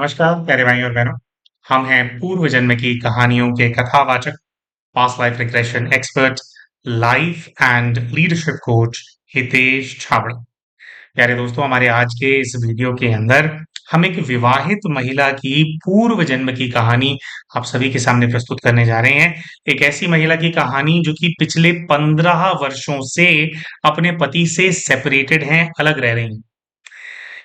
नमस्कार प्यारे भाई और बहनों। हम हैं पूर्व जन्म की कहानियों के कथावाचक, past life regression expert, life and leadership coach Hitesh Chhabra. प्यारे दोस्तों, हमारे आज के इस वीडियो के अंदर हम एक विवाहित महिला की पूर्व जन्म की कहानी आप सभी के सामने प्रस्तुत करने जा रहे हैं। एक ऐसी महिला की कहानी जो कि पिछले 15 वर्षों से अपने पति से सेपरेटेड हैं, अलग रह रही हैं।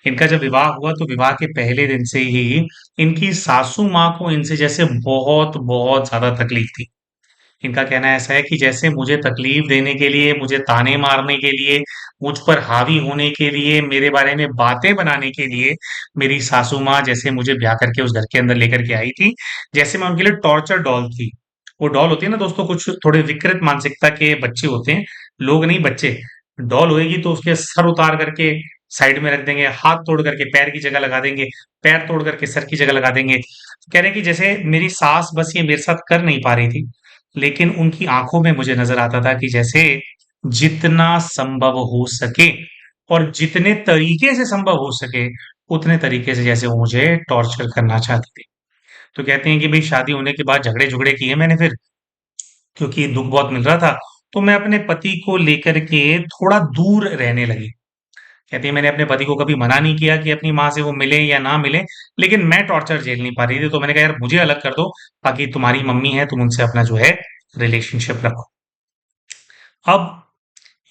इनका जब विवाह हुआ तो विवाह के पहले दिन से ही इनकी सासू माँ को इनसे जैसे बहुत बहुत ज्यादा तकलीफ थी। इनका कहना ऐसा है कि जैसे मुझे तकलीफ देने के लिए, मुझे ताने मारने के लिए, मुझ पर हावी होने के लिए, मेरे बारे में बातें बनाने के लिए मेरी सासू माँ जैसे मुझे ब्याह करके उस घर के अंदर लेकर के आई थी, जैसे मैं उनके लिए टॉर्चर डॉल थी। वो डॉल होती है ना दोस्तों, कुछ थोड़े विकृत मानसिकता के बच्चे होते हैं, लोग नहीं बच्चे। डॉल होएगी तो उसके सर उतार करके साइड में रख देंगे, हाथ तोड़ करके पैर की जगह लगा देंगे, पैर तोड़ करके सर की जगह लगा देंगे। कह रहे हैं कि जैसे मेरी सास बस ये मेरे साथ कर नहीं पा रही थी, लेकिन उनकी आंखों में मुझे नजर आता था कि जैसे जितना संभव हो सके और जितने तरीके से संभव हो सके उतने तरीके से जैसे वो मुझे टॉर्चर करना चाहती थी। तो कहते हैं कि भाई शादी होने के बाद झगड़े झुगड़े किए मैंने फिर, क्योंकि दुख बहुत मिल रहा था, तो मैं अपने पति को लेकर के थोड़ा दूर रहने लगी। कहती है मैंने अपने पति को कभी मना नहीं किया कि अपनी माँ से वो मिले या ना मिले, लेकिन मैं टॉर्चर झेल नहीं पा रही थी, तो मैंने कहा यार मुझे अलग कर दो, बाकी तुम्हारी मम्मी है, तुम उनसे अपना जो है रिलेशनशिप रखो। अब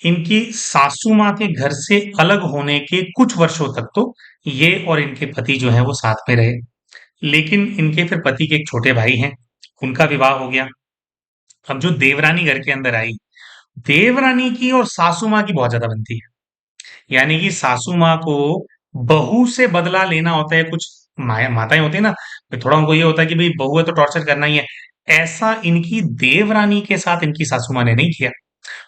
इनकी सासू माँ के घर से अलग होने के कुछ वर्षों तक तो ये और इनके पति जो है वो साथ में रहे, लेकिन इनके फिर पति के एक छोटे भाई हैं, उनका विवाह हो गया। अब जो देवरानी घर के अंदर आई, देवरानी की और सासू माँ की बहुत ज्यादा बनती है। यानी कि सासू माँ को बहू से बदला लेना होता है। कुछ माताएं होती है ना, तो थोड़ा उनको ये होता है कि भाई बहू है तो टॉर्चर करना ही है। ऐसा इनकी देवरानी के साथ इनकी सासू माँ ने नहीं किया।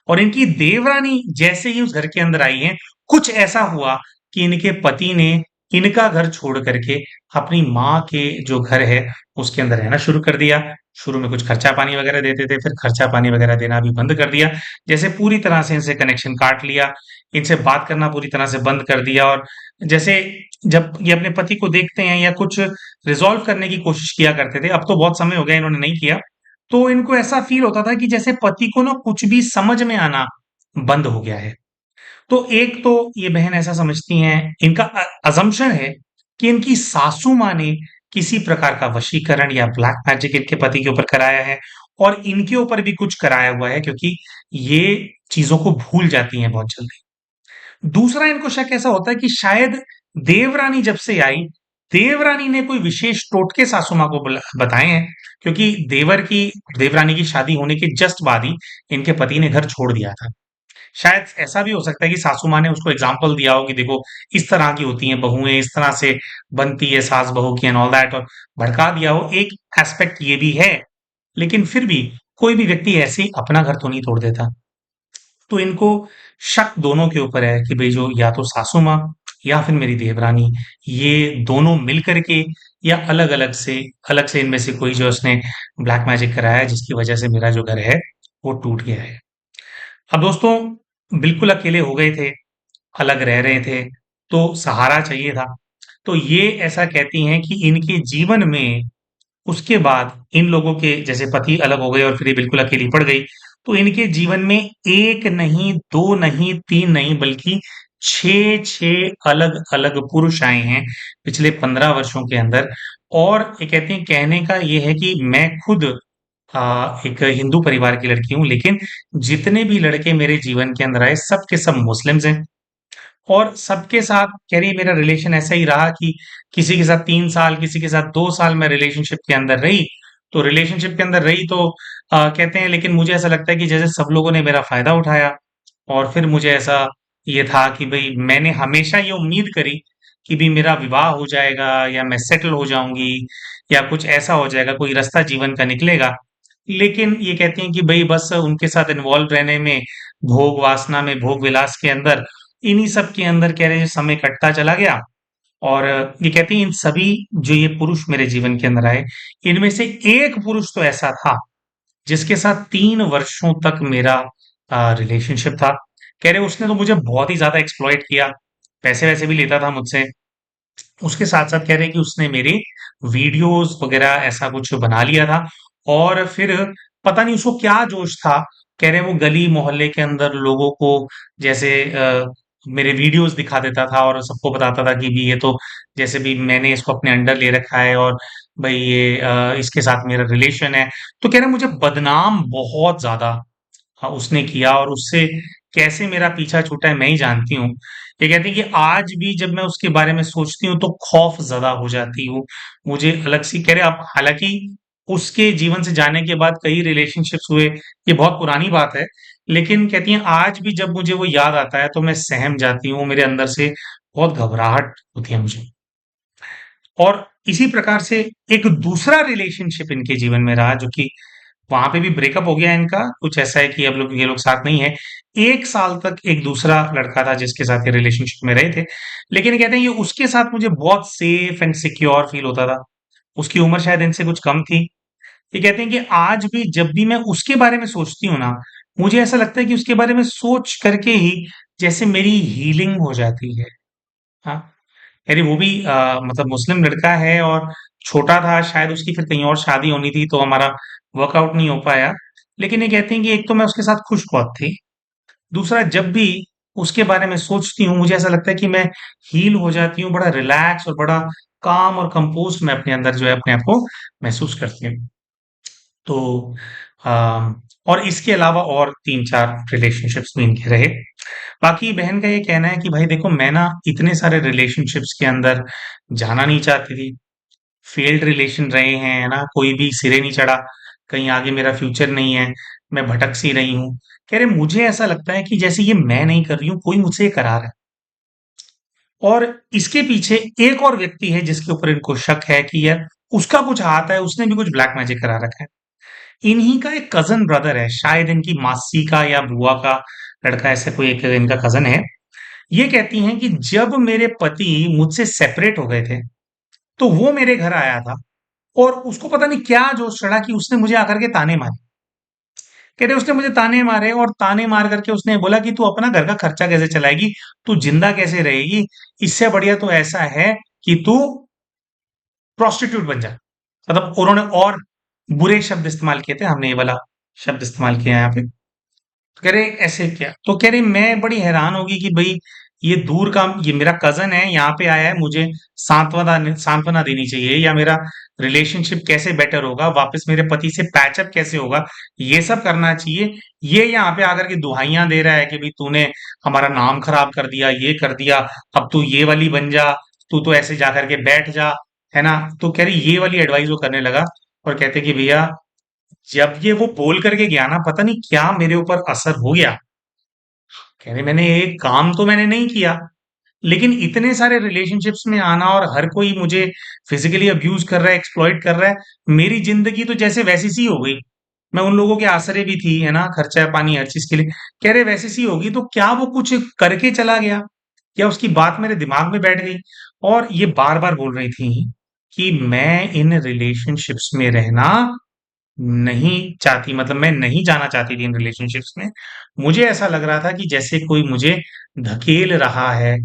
और इनकी देवरानी जैसे ही उस घर के अंदर आई है, कुछ ऐसा हुआ कि इनके पति ने इनका घर छोड़ करके अपनी माँ के जो घर है उसके अंदर रहना शुरू कर दिया। शुरू में कुछ खर्चा पानी वगैरह देते थे, फिर खर्चा पानी वगैरह देना भी बंद कर दिया। जैसे पूरी तरह से इनसे कनेक्शन काट लिया, इनसे बात करना पूरी तरह से बंद कर दिया। और जैसे जब ये अपने पति को देखते हैं या कुछ रिजॉल्व करने की कोशिश किया करते थे, अब तो बहुत समय हो गया इन्होंने नहीं किया, तो इनको ऐसा फील होता था कि जैसे पति को ना कुछ भी समझ में आना बंद हो गया है। तो एक तो ये बहन ऐसा समझती हैं, इनका अजम्पशन है कि इनकी सासू माँ ने किसी प्रकार का वशीकरण या ब्लैक मैजिक इनके पति के ऊपर कराया है, और इनके ऊपर भी कुछ कराया हुआ है, क्योंकि ये चीजों को भूल जाती हैं बहुत जल्दी। दूसरा इनको शक ऐसा होता है कि शायद देवरानी जब से आई, देवरानी ने कोई विशेष टोटके सासू माँ को बताए हैं, क्योंकि देवरानी की शादी होने के जस्ट बाद ही इनके पति ने घर छोड़ दिया था। शायद ऐसा भी हो सकता है कि सासू माँ ने उसको एग्जाम्पल दिया हो कि देखो इस तरह की होती हैं बहुएं, इस तरह से बनती है सास बहू की एंड ऑल दैट, और भड़का दिया हो। एक एस्पेक्ट ये भी है, लेकिन फिर भी कोई भी व्यक्ति ऐसे ही अपना घर तो नहीं तोड़ देता। तो इनको शक दोनों के ऊपर है कि भाई जो या तो सासू माँ या फिर मेरी देवरानी, ये दोनों मिल करके या अलग से इनमें से कोई जो उसने ब्लैक मैजिक कराया है, जिसकी वजह से मेरा जो घर है वो टूट गया है। अब दोस्तों, बिल्कुल अकेले हो गए थे, अलग रह रहे थे, तो सहारा चाहिए था। तो ये ऐसा कहती हैं कि इनके जीवन में उसके बाद इन लोगों के जैसे पति अलग हो गए और फिर ये बिल्कुल अकेली पड़ गई, तो इनके जीवन में एक नहीं, दो नहीं, तीन नहीं, बल्कि छह छह अलग अलग पुरुष आए हैं पिछले 15 वर्षों के अंदर। और ये कहते हैं, कहने का ये है कि मैं खुद एक हिंदू परिवार की लड़की हूँ, लेकिन जितने भी लड़के मेरे जीवन के अंदर आए सब के सब मुस्लिम्स हैं। और सबके साथ कह रही मेरा रिलेशन ऐसा ही रहा कि किसी के साथ 3 साल, किसी के साथ 2 साल मैं रिलेशनशिप के अंदर रही। तो रिलेशनशिप के अंदर रही तो कहते हैं, लेकिन मुझे ऐसा लगता है कि जैसे सब लोगों ने मेरा फायदा उठाया। और फिर मुझे ऐसा ये था कि भाई मैंने हमेशा ये उम्मीद करी कि भी मेरा विवाह हो जाएगा या मैं सेटल हो जाऊंगी या कुछ ऐसा हो जाएगा, कोई रास्ता जीवन का निकलेगा। लेकिन ये कहती हैं कि भाई बस उनके साथ इन्वॉल्व रहने में, भोग वासना में, भोग विलास के अंदर, इन्हीं सब के अंदर कह रहे हैं समय कटता चला गया। और ये कहती हैं इन सभी जो ये पुरुष मेरे जीवन के अंदर आए, इनमें से एक पुरुष तो ऐसा था जिसके साथ 3 वर्षों तक मेरा रिलेशनशिप था। कह रहे उसने तो मुझे बहुत ही ज्यादा एक्सप्लॉइट किया, पैसे वैसे भी लेता था मुझसे, उसके साथ-साथ कह रहे हैं कि उसने मेरे वीडियोज़ वग़ैरह ऐसा कुछ बना लिया था और फिर पता नहीं उसको क्या जोश था, कह रहे हैं वो गली-मोहल्ले के अंदर लोगों को जैसे मेरे वीडियोज़ दिखा देता था और सबको बताता था कि भी ये तो जैसे भी मैंने इसको अपने अंडर ले रखा है और भई ये इसके साथ मेरा रिलेशन है। तो कह रहे हैं मुझे बदनाम बहुत ज़्यादा हाँ, उसने किया और उससे कैसे मेरा पीछा छूटा है मैं ही जानती हूँ। ये कहती है कि आज भी जब मैं उसके बारे में सोचती हूँ तो खौफ ज़दा हो जाती हूँ। मुझे अलग सी कह रहे अब हालाँकि उसके जीवन से जाने के बाद कई रिलेशनशिप्स हुए, ये बहुत पुरानी बात है। लेकिन कहती हैं आज भी जब मुझे वो याद आता है तो मैं सहम जाती हूँ, मेरे अंदर से बहुत घबराहट होती है मुझे। और इसी प्रकार से एक दूसरा रिलेशनशिप इनके जीवन में रहा जो कि वहाँ पे भी ब्रेकअप हो गया इनका, कुछ ऐसा है कि अब लोग ये लोग साथ नहीं हैं। 1 साल तक एक दूसरा लड़का था जिसके साथ ये रिलेशनशिप में रहे थे। लेकिन ये कहते हैं ये उसके साथ मुझे बहुत सेफ एंड सिक्योर फील होता था। उसकी उम्र शायद इनसे कुछ कम थी। ये कहते हैं कि आज भी जब भी मैं उसके बारे में सोचती हूँ ना, मुझे ऐसा लगता है कि उसके बारे में सोच करके ही जैसे मेरी हीलिंग हो जाती है। हाँ, अरे वो भी मतलब मुस्लिम लड़का है और छोटा था शायद उसकी फिर कहीं और शादी होनी थी तो हमारा वर्कआउट नहीं हो पाया। लेकिन ये कहते हैं कि एक तो मैं उसके साथ खुश बहुत थी, दूसरा जब भी उसके बारे में सोचती हूँ मुझे ऐसा लगता है कि मैं हील हो जाती हूँ, बड़ा रिलैक्स और बड़ा काम और कंपोज़्ड मैं अपने अंदर जो है अपने आप को महसूस करती हूँ। तो अ, और इसके अलावा और 3-4 रिलेशनशिप्स भी इनके रहे। बाकी बहन का ये कहना है कि भाई देखो मैं ना इतने सारे रिलेशनशिप्स के अंदर जाना नहीं चाहती थी। फेल्ड रिलेशन रहे हैं, है ना? कोई भी सिरे नहीं चढ़ा, कहीं आगे मेरा फ्यूचर नहीं है, मैं भटक सी रही हूँ। कह रहे मुझे ऐसा लगता है कि जैसे ये मैं नहीं कर रही हूँ, कोई मुझसे ये करा रहा है। और इसके पीछे एक और व्यक्ति है जिसके ऊपर इनको शक है कि यार उसका कुछ हाथ है, उसने भी कुछ ब्लैक मैजिक करा रखा है। इन्हीं का एक कज़न ब्रदर है, शायद इनकी मासी का या बुआ का लड़का ऐसा कोई एक इनका कज़न है। ये कहती हैं कि जब मेरे पति मुझसे सेपरेट हो गए थे, तो वो मेरे घर आया था और उसको पता नहीं क्या जोश चढ़ा कि उसने मुझे आकर के ताने मारे। कह रहे उसने मुझे ताने मारे और ताने मार करके उसने बोला कि तू अपना घर का खर्चा कैसे चलाएगी? तू जिंदा कैसे रहेगी? इससे बढ़िया तो ऐसा है कि तू प्रोस्टिट्यूट बन जा। मतलब उन्होंने और बुरे शब्द इस्तेमाल किए थे, हमने ये वाला शब्द इस्तेमाल किया है यहाँ पे। तो कह रहे ऐसे क्या? तो कह रही मैं बड़ी हैरान होगी कि भई ये दूर का ये मेरा कज़न है, यहाँ पे आया है, मुझे सांत्वना देनी चाहिए या मेरा रिलेशनशिप कैसे बेटर होगा, वापस मेरे पति से पैच अप कैसे होगा, ये सब करना चाहिए। ये यहाँ पे आकर के दुहाइयाँ दे रहा है कि भई तूने हमारा नाम खराब कर दिया, ये कर दिया, अब तू ये वाली बन जा, तू तो ऐसे जा कर के बैठ जा, है ना? तो कह रही ये वाली एडवाइस वो करने लगा और कहते कि भैया जब ये वो बोल करके गया ना पता नहीं क्या मेरे ऊपर असर हो गया। कह रहे मैंने एक काम तो मैंने नहीं किया, लेकिन इतने सारे रिलेशनशिप्स में आना और हर कोई मुझे फिजिकली अब्यूज कर रहा है, एक्सप्लॉइट कर रहा है, मेरी जिंदगी तो जैसे वैसी सी हो गई। मैं उन लोगों के आसरे भी थी, है ना, खर्चा पानी हर चीज के लिए। कह रहे वैसी सी होगी तो क्या वो कुछ करके चला गया? क्या उसकी बात मेरे दिमाग में बैठ गई? और ये बार-बार बोल रही थी कि मैं इन रिलेशनशिप्स में रहना नहीं चाहती, मतलब मैं नहीं जाना चाहती थी इन रिलेशनशिप्स में। मुझे ऐसा लग रहा था कि जैसे कोई मुझे धकेल रहा है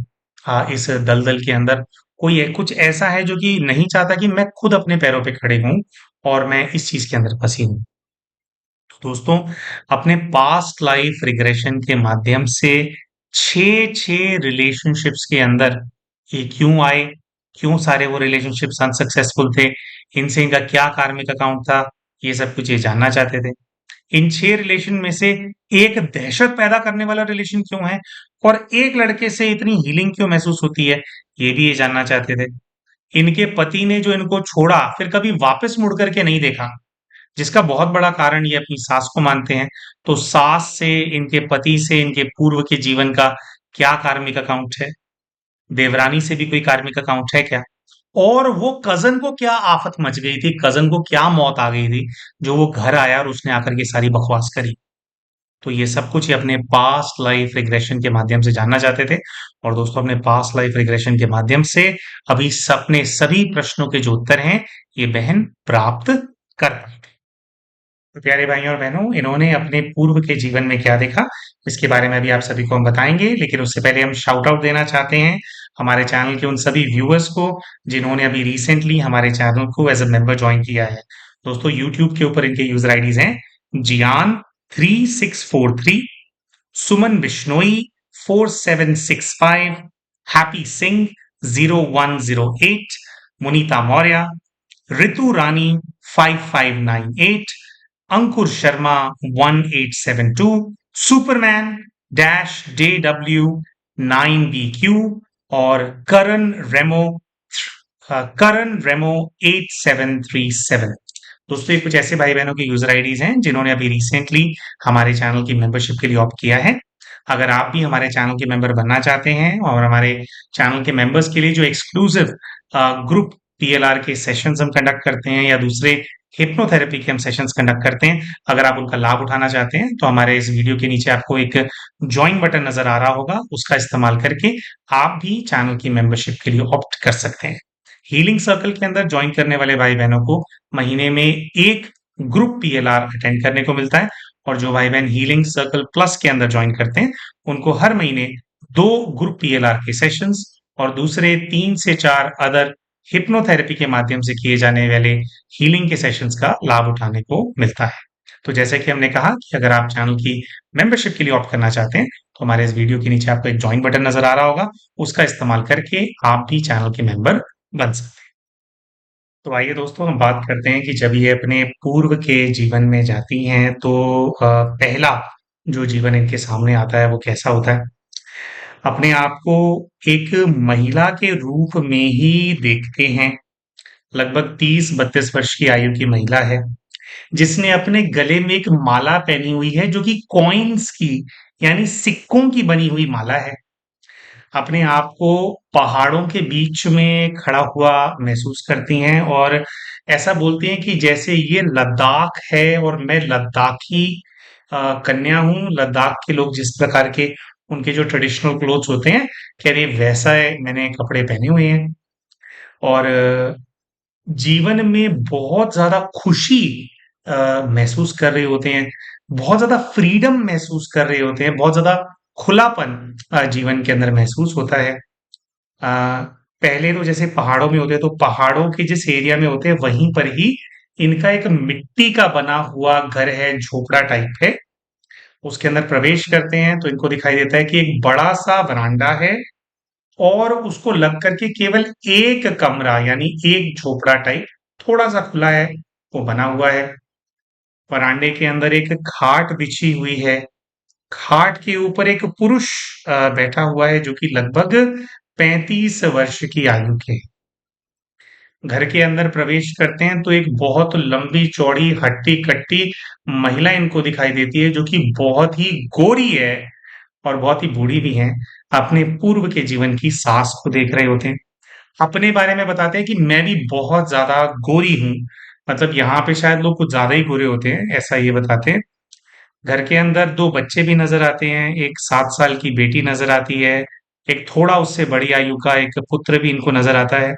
इस दलदल के अंदर। कोई कुछ ऐसा है जो कि नहीं चाहता कि मैं खुद अपने पैरों पे खड़े हूँ और मैं इस चीज़ के अंदर फँसी हूँ। तो दोस्तों, अपने पास्ट लाइफ रिग्रेशन के माध्यम से 6-6 रिलेशनशिप्स के अंदर ये क्यों आए? क्यों सारे वो रिलेशनशिप्स अनसक्सेसफुल थे? इनसे इनका क्या कार्मिक अकाउंट था? ये सब कुछ ये जानना चाहते थे। इन 6 रिलेशन में से एक दहशत पैदा करने वाला रिलेशन क्यों है? और एक लड़के से इतनी हीलिंग क्यों महसूस होती है? ये भी ये जानना चाहते थे। इनके पति ने जो इनको छोड़ा, फिर कभी वापस मुड़ कर के नहीं देखा। जिसका बहुत बड़ा कारण ये अपनी सास को मानते हैं। तो सास से, इनके पति से, इनके पूर्व के जीवन का क्या कार्मिक अकाउंट है? देवरानी से भी कोई कार्मिक अकाउंट है क्या? और वो कज़न को क्या आफ़त मच गई थी, कज़न को क्या मौत आ गई थी, जो वो घर आया और उसने आकर के सारी बकवास करी। तो ये सब कुछ ये अपने पास्ट लाइफ रिग्रेशन के माध्यम से जानना चाहते थे और दोस्तों अपने पास्ट लाइफ रिग्रेशन के माध्यम से अभी अपने सभी प्रश्नों के जो उत्तर हैं, ये बहन प्राप्त कर पाई। तो प्यारे भाइयों और बहनों, इन्होंने अपने पूर्व के जीवन में क्या देखा, इसके बारे में भी आप सभी को हम बताएंगे। लेकिन उससे पहले हम शाउट आउट देना चाहते हैं हमारे चैनल के उन सभी व्यूअर्स को जिन्होंने अभी रिसेंटली हमारे चैनल को एज अ मेंबर ज्वाइन किया है। दोस्तों, यूट्यूब के ऊपर इनके यूजर आईडीज हैं Jiyan 3643, Suman Bishnoi 4765, happy Singh 0108, Munita Maurya, Ritu Rani 5598, Ankur Sharma 1872, superman dash JW 9BQ और करण रेमो 8737। दोस्तों, ये कुछ ऐसे भाई बहनों के यूजर आईडीज हैं जिन्होंने अभी रिसेंटली हमारे चैनल की मेंबरशिप के लिए ऑप्ट किया है। अगर आप भी हमारे चैनल के मेंबर बनना चाहते हैं और हमारे चैनल के मेंबर्स के लिए जो एक्सक्लूसिव ग्रुप PLR के सेशंस हम कंडक्ट करते हैं या दूसरे हिप्नोथेरेपी के हम सेशंस कंडक्ट करते हैं, अगर आप उनका लाभ उठाना चाहते हैं तो हमारे इस वीडियो के नीचे आपको एक ज्वाइन बटन नजर आ रहा होगा, उसका इस्तेमाल करके आप भी चैनल की मेंबरशिप के लिए ऑप्ट कर सकते हैं। हीलिंग सर्कल के अंदर ज्वाइन करने वाले भाई बहनों को महीने में एक ग्रुप PLR अटेंड करने को मिलता है, और जो भाई बहन हीलिंग सर्कल प्लस के अंदर ज्वाइन करते हैं उनको हर महीने 2 ग्रुप PLR के सेशंस और दूसरे 3 से 4 अदर हिप्नोथेरेपी के माध्यम से किए जाने वाले हीलिंग के सेशंस का लाभ उठाने को मिलता है। तो जैसे कि हमने कहा कि अगर आप चैनल की मेंबरशिप के लिए ऑप्ट करना चाहते हैं तो हमारे इस वीडियो के नीचे आपको एक ज्वाइन बटन नजर आ रहा होगा, उसका इस्तेमाल करके आप भी चैनल के मेंबर बन सकते हैं। तो आइए दोस्तों, हम बात करते हैं कि जब ये अपने पूर्व के जीवन में जाती हैं तो पहला जो जीवन इनके सामने आता है वो कैसा होता है। अपने आप को एक महिला के रूप में ही देखते हैं। लगभग 30-32 वर्ष की आयु की महिला है जिसने अपने गले में एक माला पहनी हुई है जो कि कॉइन्स की यानी सिक्कों की बनी हुई माला है। अपने आप को पहाड़ों के बीच में खड़ा हुआ महसूस करती हैं और ऐसा बोलती हैं कि जैसे ये लद्दाख है और मैं लद्दाखी कन्या हूँ। लद्दाख के लोग जिस प्रकार के उनके जो ट्रेडिशनल क्लोथ्स होते हैं, कह रही वैसा है मैंने कपड़े पहने हुए हैं। और जीवन में बहुत ज्यादा खुशी महसूस कर रहे होते हैं, बहुत ज्यादा फ्रीडम महसूस कर रहे होते हैं, बहुत ज्यादा खुलापन जीवन के अंदर महसूस होता है। पहले तो जैसे पहाड़ों में होते हैं तो पहाड़ों के जिस एरिया में होते हैं वहीं पर ही इनका एक मिट्टी का बना हुआ घर है, झोपड़ा टाइप है। उसके अंदर प्रवेश करते हैं तो इनको दिखाई देता है कि एक बड़ा सा वरांडा है और उसको लग करके केवल एक कमरा यानी एक झोपड़ा टाइप थोड़ा सा खुला है वो बना हुआ है। वरांडे के अंदर एक खाट बिछी हुई है। खाट के ऊपर एक पुरुष बैठा हुआ है जो कि लगभग 35 वर्ष की आयु के। घर के अंदर प्रवेश करते हैं तो एक बहुत लंबी चौड़ी हट्टी कट्टी महिला इनको दिखाई देती है जो कि बहुत ही गोरी है और बहुत ही बूढ़ी भी है। अपने पूर्व के जीवन की सास को देख रहे होते हैं। अपने बारे में बताते हैं कि मैं भी बहुत ज्यादा गोरी हूँ। मतलब यहाँ पे शायद लोग कुछ ज्यादा ही गोरे होते हैं, ऐसा ये बताते हैं। घर के अंदर 2 बच्चे भी नज़र आते हैं, एक 7 साल की बेटी नज़र आती है, एक थोड़ा उससे बड़ी आयु का एक पुत्र भी इनको नज़र आता है।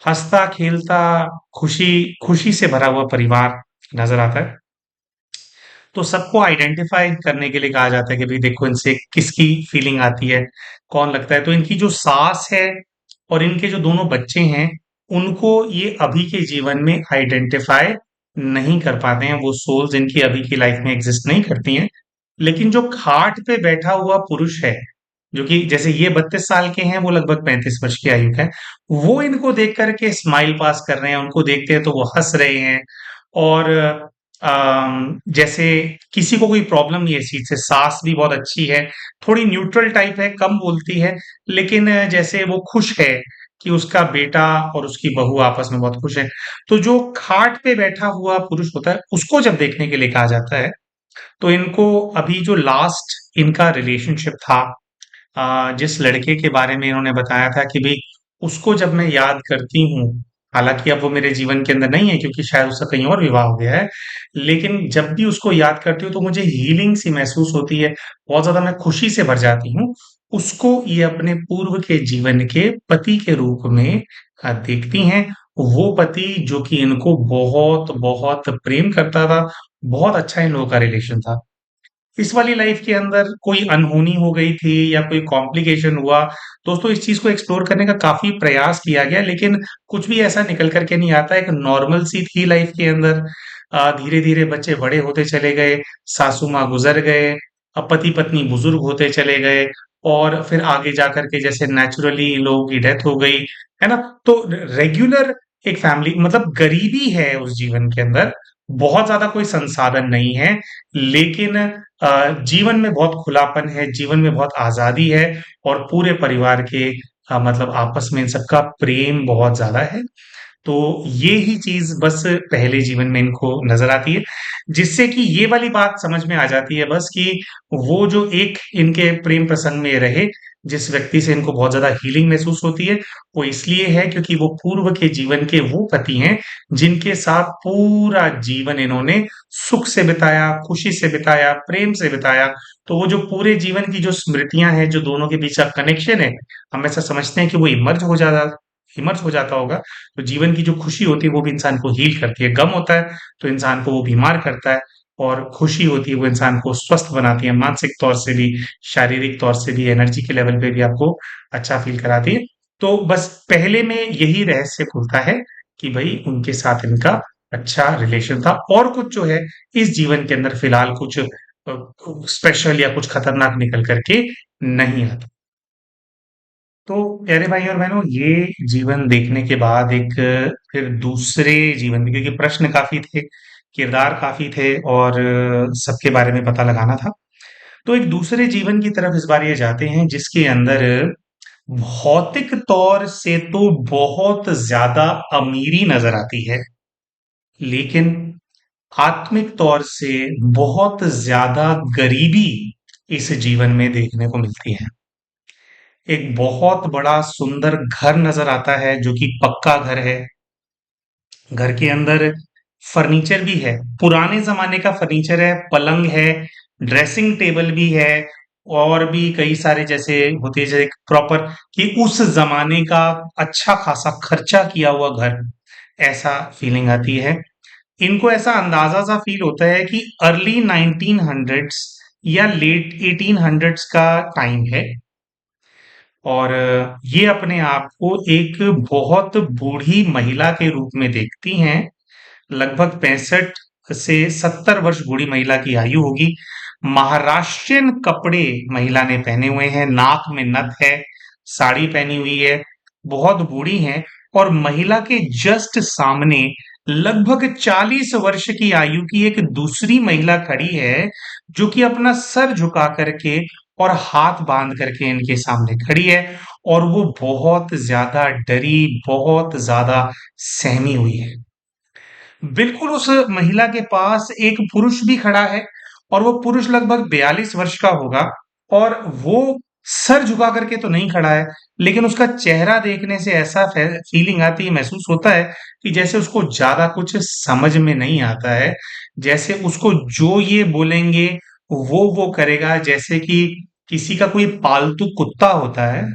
हँसता-खेलता, खुशी खुशी से भरा हुआ परिवार नज़र आता है। तो सबको आइडेंटिफ़ाई करने के लिए कहा जाता है कि भई देखो इनसे किसकी फीलिंग आती है, कौन लगता है। तो इनकी जो सास है और इनके जो दोनों बच्चे हैं, उनको ये अभी के जीवन में आइडेंटिफ़ाई नहीं कर पाते हैं, वो सोल्स इनकी अभी की लाइफ में एग्ज़िस्ट नहीं करती हैं। लेकिन जो खाट पे बैठा हुआ पुरुष है, जो कि जैसे ये 32 साल के हैं, वो लगभग 35 वर्ष की आयु का है, वो इनको देख कर के स्माइल पास कर रहे हैं, उनको देखते हैं तो वो हँस रहे हैं। और जैसे किसी को कोई प्रॉब्लम नहीं है इस चीज़ से, सास भी बहुत अच्छी है, थोड़ी न्यूट्रल टाइप है, कम बोलती है, लेकिन जैसे वो खुश है कि उसका बेटा और उसकी बहू आपस में बहुत खुश है। तो जो खाट पे बैठा हुआ पुरुष होता है, उसको जब देखने के लिए कहा जाता है, तो इनको अभी जो लास्ट इनका रिलेशनशिप था, जिस लड़के के बारे में इन्होंने बताया था कि भई उसको जब मैं याद करती हूँ, हालाँकि अब वो मेरे जीवन के अंदर नहीं है क्योंकि शायद उसका कहीं और विवाह हो गया है, लेकिन जब भी उसको याद करती हूँ तो मुझे हीलिंग सी महसूस होती है, बहुत ज़्यादा मैं खुशी से भर जाती हूँ। उसको ये अपने पूर्व के जीवन के पति के रूप में देखती हैं। वो पति जो कि इनको बहुत-बहुत प्रेम करता था बहुत अच्छा इन लोगों का रिलेशन था। इस वाली लाइफ के अंदर कोई अनहोनी हो गई थी या कोई कॉम्प्लिकेशन हुआ। दोस्तों, इस चीज को एक्सप्लोर करने का काफी प्रयास किया गया, लेकिन कुछ भी ऐसा निकल करके नहीं आता। एक नॉर्मल सी थी लाइफ के अंदर। धीरे धीरे बच्चे बड़े होते चले गए, सासू माँ गुजर गए, अब पति पत्नी बुजुर्ग होते चले गए, और फिर आगे जा करके जैसे नेचुरली लोगों की डेथ हो गई, है ना। तो रेगुलर एक फैमिली, मतलब गरीबी है उस जीवन के अंदर, बहुत ज्यादा कोई संसाधन नहीं है, लेकिन जीवन में बहुत खुलापन है, जीवन में बहुत आजादी है, और पूरे परिवार के मतलब आपस में इन सबका प्रेम बहुत ज्यादा है। तो ये ही चीज बस पहले जीवन में इनको नजर आती है, जिससे कि ये वाली बात समझ में आ जाती है बस कि वो जो एक इनके प्रेम प्रसंग में रहे, जिस व्यक्ति से इनको बहुत ज्यादा हीलिंग महसूस होती है, वो इसलिए है क्योंकि वो पूर्व के जीवन के वो पति हैं जिनके साथ पूरा जीवन इन्होंने सुख से बिताया, खुशी से बिताया, प्रेम से बिताया। तो वो जो पूरे जीवन की जो स्मृतियां हैं, जो दोनों के बीच का कनेक्शन है, हम ऐसा समझते हैं कि वो इमर्ज हो जाता होगा। तो जीवन की जो खुशी होती है वो भी इंसान को हील करती है, गम होता है तो इंसान को वो बीमार करता है, और खुशी होती है वो इंसान को स्वस्थ बनाती है, मानसिक तौर से भी, शारीरिक तौर से भी, एनर्जी के लेवल पे भी आपको अच्छा फील कराती है। तो बस पहले में यही रहस्य खुलता है कि भाई उनके साथ इनका अच्छा रिलेशन था, और कुछ जो है इस जीवन के अंदर फिलहाल कुछ स्पेशल या कुछ खतरनाक निकल करके नहीं आता। तो प्यारे भाई और बहनों, ये जीवन देखने के बाद एक फिर दूसरे जीवन में, क्योंकि प्रश्न काफी थे, किरदार काफी थे, और सबके बारे में पता लगाना था, तो एक दूसरे जीवन की तरफ इस बार ये जाते हैं जिसके अंदर भौतिक तौर से तो बहुत ज्यादा अमीरी नजर आती है, लेकिन आत्मिक तौर से बहुत ज्यादा गरीबी इस जीवन में देखने को मिलती है। एक बहुत बड़ा सुंदर घर नजर आता है जो कि पक्का घर है। घर के अंदर फर्नीचर भी है, पुराने जमाने का फर्नीचर है, पलंग है, ड्रेसिंग टेबल भी है, और भी कई सारे जैसे होते हैं, जैसे प्रॉपर कि उस जमाने का अच्छा खासा खर्चा किया हुआ घर, ऐसा फीलिंग आती है। इनको ऐसा अंदाजा सा फील होता है कि अर्ली 1900s या लेट 1800s का टाइम है, और ये अपने आप को एक बहुत बूढ़ी महिला के रूप में देखती हैं। लगभग 65 से 70 वर्ष बूढ़ी महिला की आयु होगी। महाराष्ट्रियन कपड़े महिला ने पहने हुए हैं, नाक में नथ है, साड़ी पहनी हुई है, बहुत बूढ़ी हैं। और महिला के जस्ट सामने लगभग 40 वर्ष की आयु की एक दूसरी महिला खड़ी है, जो कि अपना सर झुका करके और हाथ बांध करके इनके सामने खड़ी है, और वो बहुत ज्यादा डरी, बहुत ज्यादा सहमी हुई है। बिल्कुल उस महिला के पास एक पुरुष भी खड़ा है, और वो पुरुष लगभग 42 वर्ष का होगा, और वो सर झुका करके तो नहीं खड़ा है, लेकिन उसका चेहरा देखने से ऐसा फीलिंग आती है, महसूस होता है कि जैसे उसको ज्यादा कुछ समझ में नहीं आता है, जैसे उसको जो ये बोलेंगे वो करेगा, जैसे कि किसी का कोई पालतू कुत्ता होता है,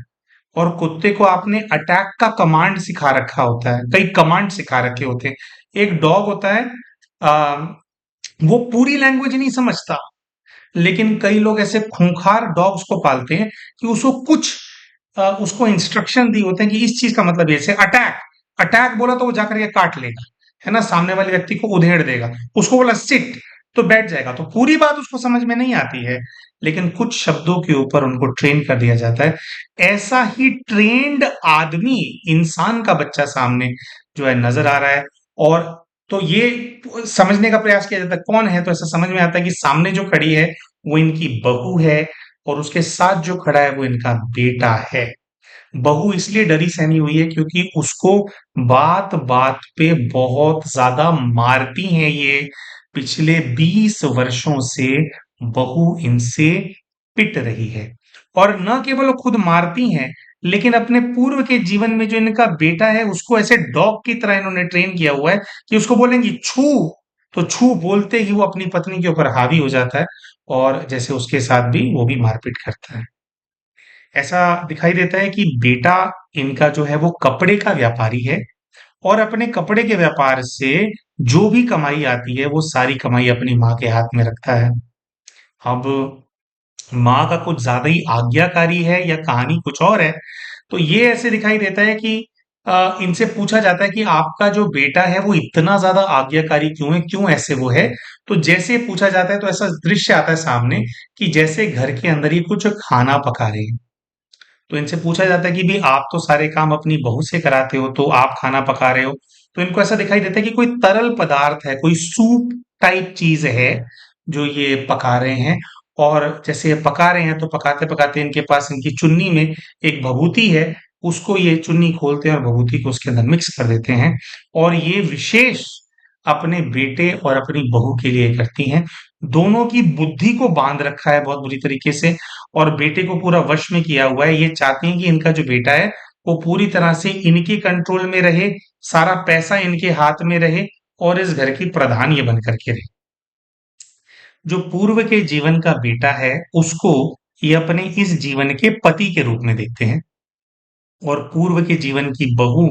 और कुत्ते को आपने अटैक का कमांड सिखा रखा होता है, कई कमांड सिखा रखे होते हैं। एक डॉग होता है, आ, वो पूरी लैंग्वेज नहीं समझता, लेकिन कई लोग ऐसे खूंखार डॉग्स को पालते हैं कि उसको कुछ उसको इंस्ट्रक्शन दी होते हैं कि इस चीज का मतलब ये, जैसे अटैक, अटैक बोला तो वो जाकर के काट लेगा, है ना, सामने वाले व्यक्ति को उधेड़ देगा। उसको बोला सिट, तो बैठ जाएगा। तो पूरी बात उसको समझ में नहीं आती है, लेकिन कुछ शब्दों के ऊपर उनको ट्रेन कर दिया जाता है। ऐसा ही ट्रेंड आदमी, इंसान का बच्चा सामने जो है नजर आ रहा है। और तो ये समझने का प्रयास किया जाता है कौन है, तो ऐसा समझ में आता है कि सामने जो खड़ी है वो इनकी बहू है, और उसके साथ जो खड़ा है वो इनका बेटा है। बहू इसलिए डरी सहमी हुई है क्योंकि उसको बात बात पे बहुत ज्यादा मारती हैं ये। पिछले 20 वर्षों से बहू इनसे पिट रही है, और न केवल वो खुद मारती हैं, लेकिन अपने पूर्व के जीवन में जो इनका बेटा है उसको ऐसे डॉग की तरह इन्होंने ट्रेन किया हुआ है कि उसको बोलेंगी छू, तो छू बोलते ही वो अपनी पत्नी के ऊपर हावी हो जाता है, और जैसे उसके साथ भी वो भी मारपीट करता है। ऐसा दिखाई देता है कि बेटा इनका जो है वो कपड़े का व्यापारी है, और अपने कपड़े के व्यापार से जो भी कमाई आती है वो सारी कमाई अपनी माँ के हाथ में रखता है। अब माँ का कुछ ज्यादा ही आज्ञाकारी है या कहानी कुछ और है, तो ये ऐसे दिखाई देता है कि इनसे पूछा जाता है कि आपका जो बेटा है वो इतना ज्यादा आज्ञाकारी क्यों है, क्यों ऐसे वो है। तो जैसे पूछा जाता है तो ऐसा दृश्य आता है सामने कि जैसे घर के अंदर ही कुछ खाना पका रहे हैं। तो इनसे पूछा जाता है कि भी आप तो सारे काम अपनी बहू से कराते हो, तो आप खाना पका रहे हो। तो इनको ऐसा दिखाई देता है कि कोई तरल पदार्थ है, कोई सूप टाइप चीज है जो ये पका रहे हैं। और जैसे ये पका रहे हैं तो पकाते पकाते इनके पास इनकी चुन्नी में एक भभूति है, उसको ये चुन्नी खोलते हैं और भभूति को उसके अंदर मिक्स कर देते हैं। और ये विशेष अपने बेटे और अपनी बहू के लिए करती हैं। दोनों की बुद्धि को बांध रखा है बहुत बुरी तरीके से, और बेटे को पूरा वश में किया हुआ है। ये चाहती हैं कि इनका जो बेटा है वो पूरी तरह से इनके कंट्रोल में रहे, सारा पैसा इनके हाथ में रहे और इस घर की प्रधान ये बन करके रहे। जो पूर्व के जीवन का बेटा है उसको ये अपने इस जीवन के पति के रूप में देखते हैं, और पूर्व के जीवन की बहू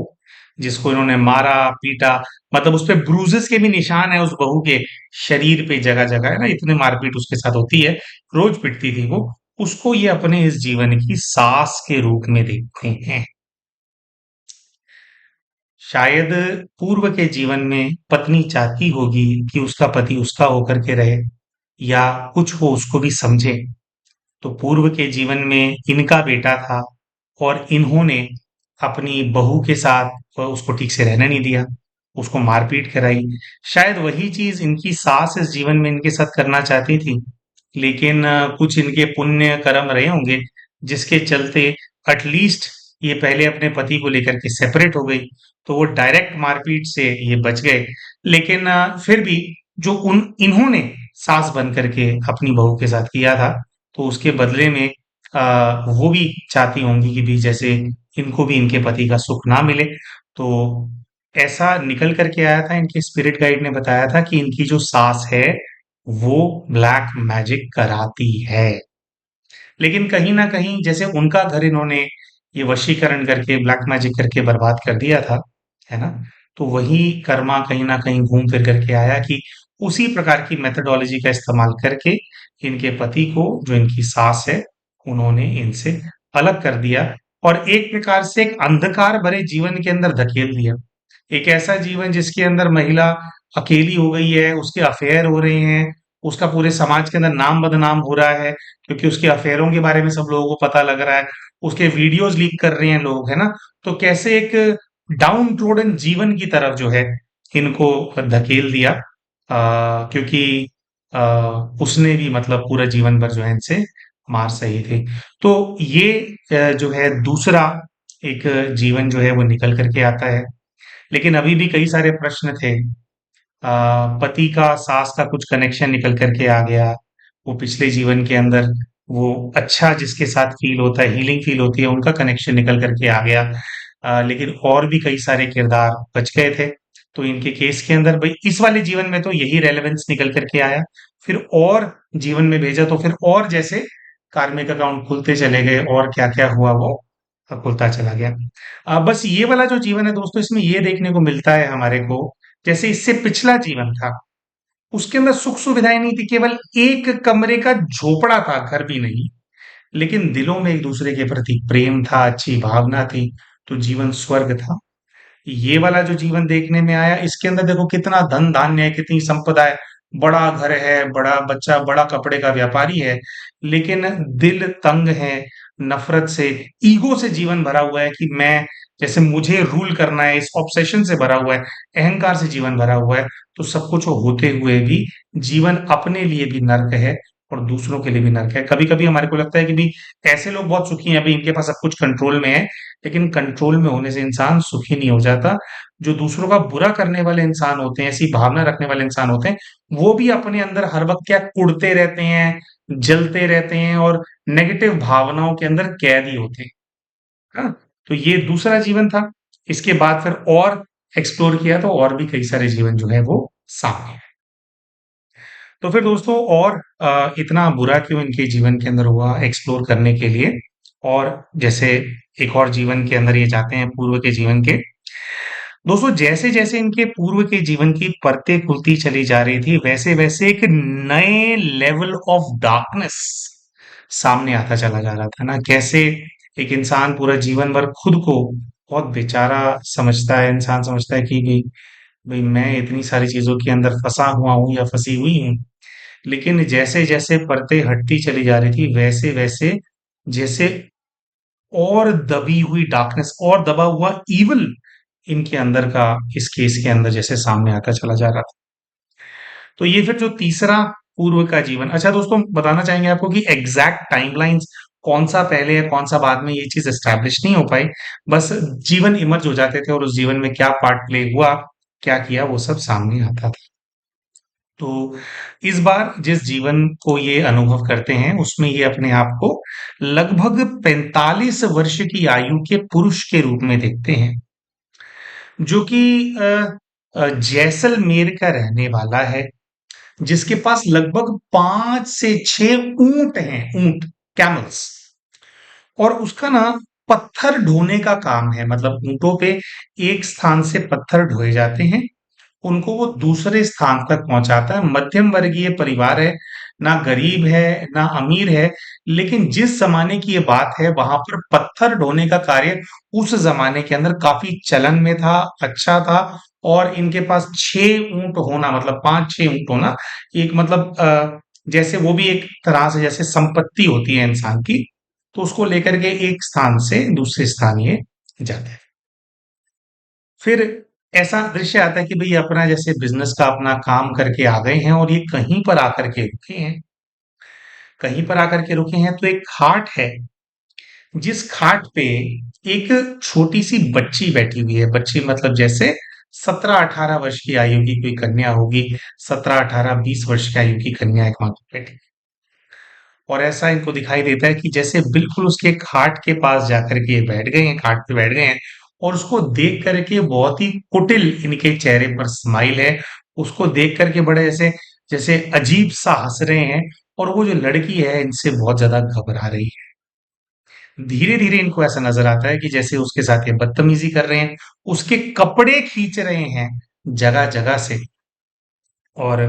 जिसको इन्होंने मारा पीटा, मतलब उस पे ब्रूजेस के भी निशान है उस बहू के शरीर पे, जगह जगह है ना, इतनी मारपीट उसके साथ होती है, रोज पिटती थी वो। उसको ये अपने इस जीवन की सास के रूप में देखते हैं। शायद पूर्व के जीवन में पत्नी चाहती होगी कि उसका पति उसका होकर के रहे, या कुछ वो उसको भी समझे। तो पूर्व के जीवन में इनका बेटा था और इन्होंने अपनी बहू के साथ उसको ठीक से रहने नहीं दिया, उसको मारपीट कराई। शायद वही चीज इनकी सास इस जीवन में इनके साथ करना चाहती थी, लेकिन कुछ इनके पुण्य कर्म रहे होंगे जिसके चलते एटलीस्ट ये पहले अपने पति को लेकर के सेपरेट हो गई, तो वो डायरेक्ट मारपीट से ये बच गए। लेकिन फिर भी जो उन इन्होंने सास बन करके अपनी बहू के साथ किया था, तो उसके बदले में वो भी चाहती होंगी कि भी जैसे इनको भी इनके पति का सुख ना मिले। तो ऐसा निकल करके आया था, इनके स्पिरिट गाइड ने बताया था कि इनकी जो सास है वो ब्लैक मैजिक कराती है। लेकिन कहीं ना कहीं जैसे उनका घर इन्होंने ये वशीकरण करके ब्लैक मैजिक करके बर्बाद कर दिया था, है ना, तो वही कर्मा कहीं ना कहीं घूम फिर करके आया कि उसी प्रकार की मेथोडोलॉजी का इस्तेमाल करके इनके पति को, जो इनकी सास है, उन्होंने इनसे अलग कर दिया और एक प्रकार से एक अंधकार भरे जीवन के अंदर धकेल दिया। एक ऐसा जीवन जिसके अंदर महिला अकेली हो गई है, उसके अफेयर हो रहे हैं, उसका पूरे समाज के अंदर नाम बदनाम हो रहा है क्योंकि उसके अफेयरों के बारे में सब लोगों को पता लग रहा है, उसके वीडियोस लीक कर रहे हैं लोग, है ना। तो कैसे एक डाउन ट्रोडन जीवन की तरफ जो है इनको धकेल दिया, क्योंकि उसने भी मतलब पूरा जीवन भर जो है इनसे मार सही थे। तो ये जो है दूसरा एक जीवन जो है वो निकल करके आता है। लेकिन अभी भी कई सारे प्रश्न थे। पति का सास का कुछ कनेक्शन निकल करके आ गया, वो पिछले जीवन के अंदर वो अच्छा जिसके साथ फील होता है, हीलिंग फील होती है, उनका कनेक्शन निकल करके आ गया। लेकिन और भी कई सारे किरदार बच गए थे। तो इनके केस के अंदर भाई इस वाले जीवन में तो यही रेलेवेंस निकल करके आया। फिर और जीवन में भेजा तो फिर और जैसे कार्मिक अकाउंट खुलते चले गए और क्या क्या हुआ वो खुलता चला गया। बस ये वाला जो जीवन है दोस्तों, इसमें ये देखने को मिलता है हमारे को, जैसे इससे पिछला जीवन था उसके अंदर सुख सुविधाएं नहीं थी, केवल एक कमरे का झोपड़ा था, घर भी नहीं, लेकिन दिलों में एक दूसरे के प्रति प्रेम था, अच्छी भावना थी, तो जीवन स्वर्ग था। ये वाला जो जीवन देखने में आया, इसके अंदर देखो कितना धन धान्य है, कितनी संपदा है, बड़ा घर है, बड़ा बच्चा, बड़ा कपड़े का व्यापारी है, लेकिन दिल तंग है, नफरत से, ईगो से जीवन भरा हुआ है कि मैं, जैसे मुझे रूल करना है, इस ऑब्सेशन से भरा हुआ है, अहंकार से जीवन भरा हुआ है। तो सब कुछ होते हुए भी जीवन अपने लिए भी नर्क है और दूसरों के लिए भी नर्क है। कभी कभी हमारे को लगता है कि भी ऐसे लोग बहुत सुखी हैं, अभी इनके पास सब कुछ कंट्रोल में है, लेकिन कंट्रोल में होने से इंसान सुखी नहीं हो जाता। जो दूसरों का बुरा करने वाले इंसान होते हैं, ऐसी भावना रखने वाले इंसान होते हैं, वो भी अपने अंदर हर वक्त क्या कुढ़ते रहते हैं, जलते रहते हैं और नेगेटिव भावनाओं के अंदर कैदी होते हैं। हाँ, तो ये दूसरा जीवन था। इसके बाद फिर और एक्सप्लोर किया तो और भी कई सारे जीवन जो है वो सामने आए। तो फिर दोस्तों और इतना बुरा क्यों इनके जीवन के अंदर हुआ एक्सप्लोर करने के लिए, और जैसे एक और जीवन के अंदर ये जाते हैं पूर्व के जीवन के, दोस्तों जैसे जैसे इनके पूर्व के जीवन की परतें खुलती चली जा रही थी, वैसे वैसे एक नए लेवल ऑफ डार्कनेस सामने आता चला जा रहा था ना। कैसे एक इंसान पूरा जीवन भर खुद को बहुत बेचारा समझता है, इंसान समझता है कि भाई भाई मैं इतनी सारी चीजों के अंदर फंसा हुआ हूँ या फंसी हुई हूँ। लेकिन जैसे जैसे परतें हटती चली जा रही थी, वैसे वैसे जैसे और दबी हुई डार्कनेस और दबा हुआ इविल इनके अंदर का, इस केस के अंदर जैसे सामने आता चला जा रहा था। तो ये फिर जो तीसरा पूर्व का जीवन, अच्छा दोस्तों बताना चाहेंगे आपको कि एग्जैक्ट टाइमलाइंस कौन सा पहले है कौन सा बाद में, ये चीज एस्टैब्लिश नहीं हो पाई। बस जीवन इमर्ज हो जाते थे और उस जीवन में क्या पार्ट प्ले हुआ, क्या किया, वो सब सामने आता था। तो इस बार जिस जीवन को ये अनुभव करते हैं उसमें ये अपने आप को लगभग 45 वर्ष की आयु के पुरुष के रूप में देखते हैं, जो कि जैसलमेर का रहने वाला है, जिसके पास लगभग 5 से 6 ऊंट हैं, ऊंट, कैमल्स। और उसका ना पत्थर ढोने का काम है, मतलब ऊंटों पे एक स्थान से पत्थर ढोए जाते हैं, उनको वो दूसरे स्थान तक पहुंचाता है। मध्यम वर्गीय परिवार है, ना गरीब है ना अमीर है। लेकिन जिस जमाने की ये बात है, वहां पर पत्थर ढोने का कार्य उस जमाने के अंदर काफी चलन में था, अच्छा था। और इनके पास 6 ऊंट होना, मतलब 5-6 ऊंट होना, एक मतलब जैसे वो भी एक तरह से जैसे संपत्ति होती है इंसान की, तो उसको लेकर के एक स्थान से दूसरे स्थान ये जाते हैं। फिर ऐसा दृश्य आता है कि भई अपना जैसे बिज़नेस का अपना काम करके आ गए हैं और ये कहीं पर आकर के रुके हैं। कहीं पर आकर के रुके हैं तो एक खाट है, जिस खाट पे एक छोटी-सी बच्ची बैठी हुई है। बच्ची मतलब जैसे 17-18 वर्ष की आयु की कोई कन्या होगी, 17, 18, 20 वर्ष की आयु की कन्या एक वहाँ पे बैठी। और ऐसा इनको दिखाई देता है कि जैसे बिल्कुल उसके खाट के पास जाकर के बैठ गए हैं, खाट पे बैठ गए हैं, और उसको देख करके बहुत ही कुटिल इनके चेहरे पर स्माइल है। उसको देख करके बड़े ऐसे जैसे अजीब सा हंस रहे हैं, और वो जो लड़की है इनसे बहुत ज्यादा घबरा रही है। धीरे धीरे इनको ऐसा नजर आता है कि जैसे उसके साथ ये बदतमीजी कर रहे हैं, उसके कपड़े खींच रहे हैं जगह जगह से। और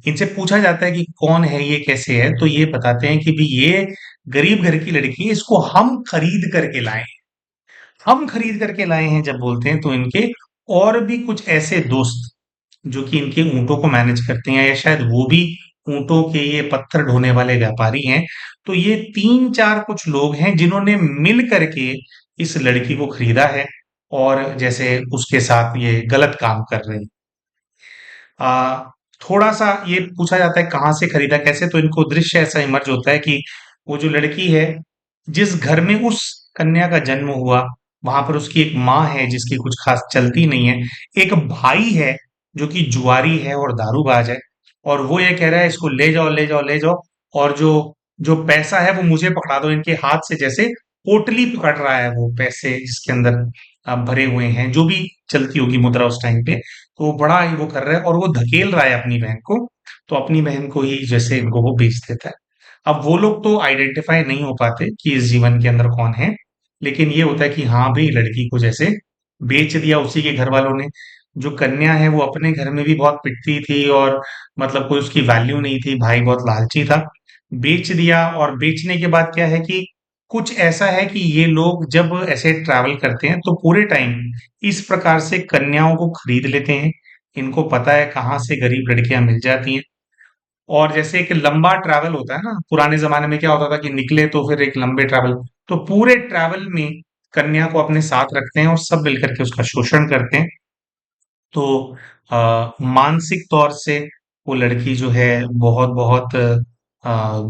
इनसे पूछा जाता है कि कौन है ये, कैसे है, तो ये बताते हैं कि भी ये गरीब घर की लड़की है, इसको हम खरीद करके लाए हैं। हम खरीद करके लाए हैं जब बोलते हैं, तो इनके और भी कुछ ऐसे दोस्त जो कि इनके ऊंटों को मैनेज करते हैं, या शायद वो भी ऊंटों के ये पत्थर ढोने वाले व्यापारी हैं। तो ये 3-4 कुछ लोग हैं जिन्होंने मिल करके इस लड़की को खरीदा है, और जैसे उसके साथ ये गलत काम कर रहे हैं। आ, थोड़ा सा ये पूछा जाता है कहाँ से खरीदा, कैसे, तो इनको दृश्य ऐसा इमर्ज होता है कि वो जो लड़की है, जिस घर में उस कन्या का जन्म हुआ, वहां पर उसकी एक माँ है जिसकी कुछ खास चलती नहीं है, एक भाई है जो कि जुआरी है और दारूबाज है, और वो ये कह रहा है इसको ले जाओ ले जाओ ले जाओ, और जो जो पैसा है वो मुझे पकड़ा दो। इनके हाथ से जैसे पोटली पकड़ रहा है वो पैसे जिसके अंदर भरे हुए हैं, जो भी चलती होगी मुद्रा उस टाइम पे। तो वो बड़ा ही वो कर रहा है और वो धकेल रहा है अपनी बहन को, तो अपनी बहन को ही जैसे इनको वो बेच देता है। अब वो लोग तो आइडेंटिफाई नहीं हो पाते कि इस जीवन के अंदर कौन है, लेकिन ये होता है कि हाँ भाई लड़की को जैसे बेच दिया उसी के घर वालों ने। जो कन्या है वो अपने घर में भी बहुत पिटती थी, और मतलब कोई उसकी वैल्यू नहीं थी, भाई बहुत लालची था, बेच दिया। और बेचने के बाद क्या है कि कुछ ऐसा है कि ये लोग जब ऐसे ट्रैवल करते हैं तो पूरे टाइम इस प्रकार से कन्याओं को खरीद लेते हैं। इनको पता है कहाँ से गरीब लड़कियां मिल जाती हैं। और जैसे एक लंबा ट्रैवल होता है ना, पुराने जमाने में क्या होता था कि निकले तो फिर एक लंबे ट्रैवल, तो पूरे ट्रैवल में कन्या को अपने साथ रखते हैं और सब मिलकर के उसका शोषण करते हैं। तो मानसिक तौर से वो लड़की जो है बहुत बहुत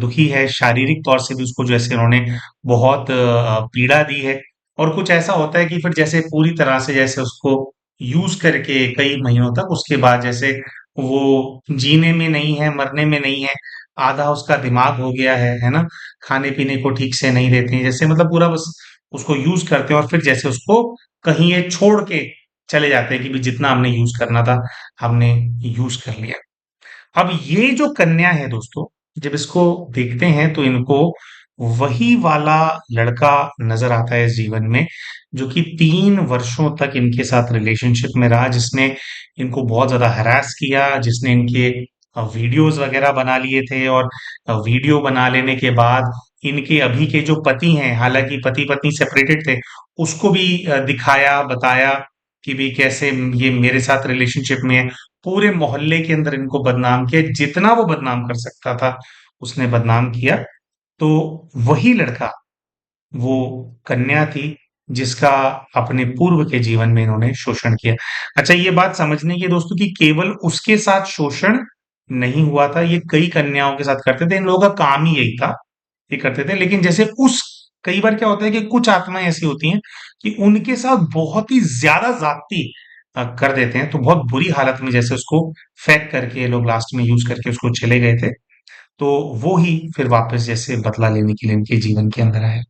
दुखी है, शारीरिक तौर से भी उसको जैसे उन्होंने बहुत पीड़ा दी है। और कुछ ऐसा होता है कि फिर जैसे पूरी तरह से जैसे उसको यूज करके कई महीनों तक, उसके बाद जैसे वो जीने में नहीं है, मरने में नहीं है, आधा उसका दिमाग हो गया है ना, खाने पीने को ठीक से नहीं देते हैं, जैसे मतलब पूरा बस उसको यूज करते हैं, और फिर जैसे उसको कहीं ये छोड़ के चले जाते हैं कि भी जितना हमने यूज करना था हमने यूज कर लिया। अब ये जो कन्या है दोस्तों, जब इसको देखते हैं तो इनको वही वाला लड़का नजर आता है इस जीवन में, जो कि 3 वर्षों तक इनके साथ रिलेशनशिप में रहा, जिसने इनको बहुत ज्यादा हरास किया, जिसने इनके वीडियोस वगैरह बना लिए थे, और वीडियो बना लेने के बाद इनके अभी के जो पति हैं, हालांकि पति पत्नी सेपरेटेड थे, उसको भी दिखाया, बताया कि भी कैसे ये मेरे साथ रिलेशनशिप में है। पूरे मोहल्ले के अंदर इनको बदनाम किया, जितना वो बदनाम कर सकता था उसने बदनाम किया। तो वही लड़का, वो कन्या थी जिसका अपने पूर्व के जीवन में इन्होंने शोषण किया। अच्छा, ये बात समझने की है दोस्तों कि केवल उसके साथ शोषण नहीं हुआ था, ये कई कन्याओं के साथ करते थे, इन लोगों का काम ही यही था, ये करते थे। लेकिन जैसे उस कई बार क्या होता है कि कुछ आत्माएं ऐसी होती हैं कि उनके साथ बहुत ही ज्यादा जाती कर देते हैं, तो बहुत बुरी हालत में जैसे उसको फेंक करके ये लोग लास्ट में यूज करके उसको चले गए थे। तो वो ही फिर वापस जैसे बदला लेने के लिए इनके जीवन के अंदर आए।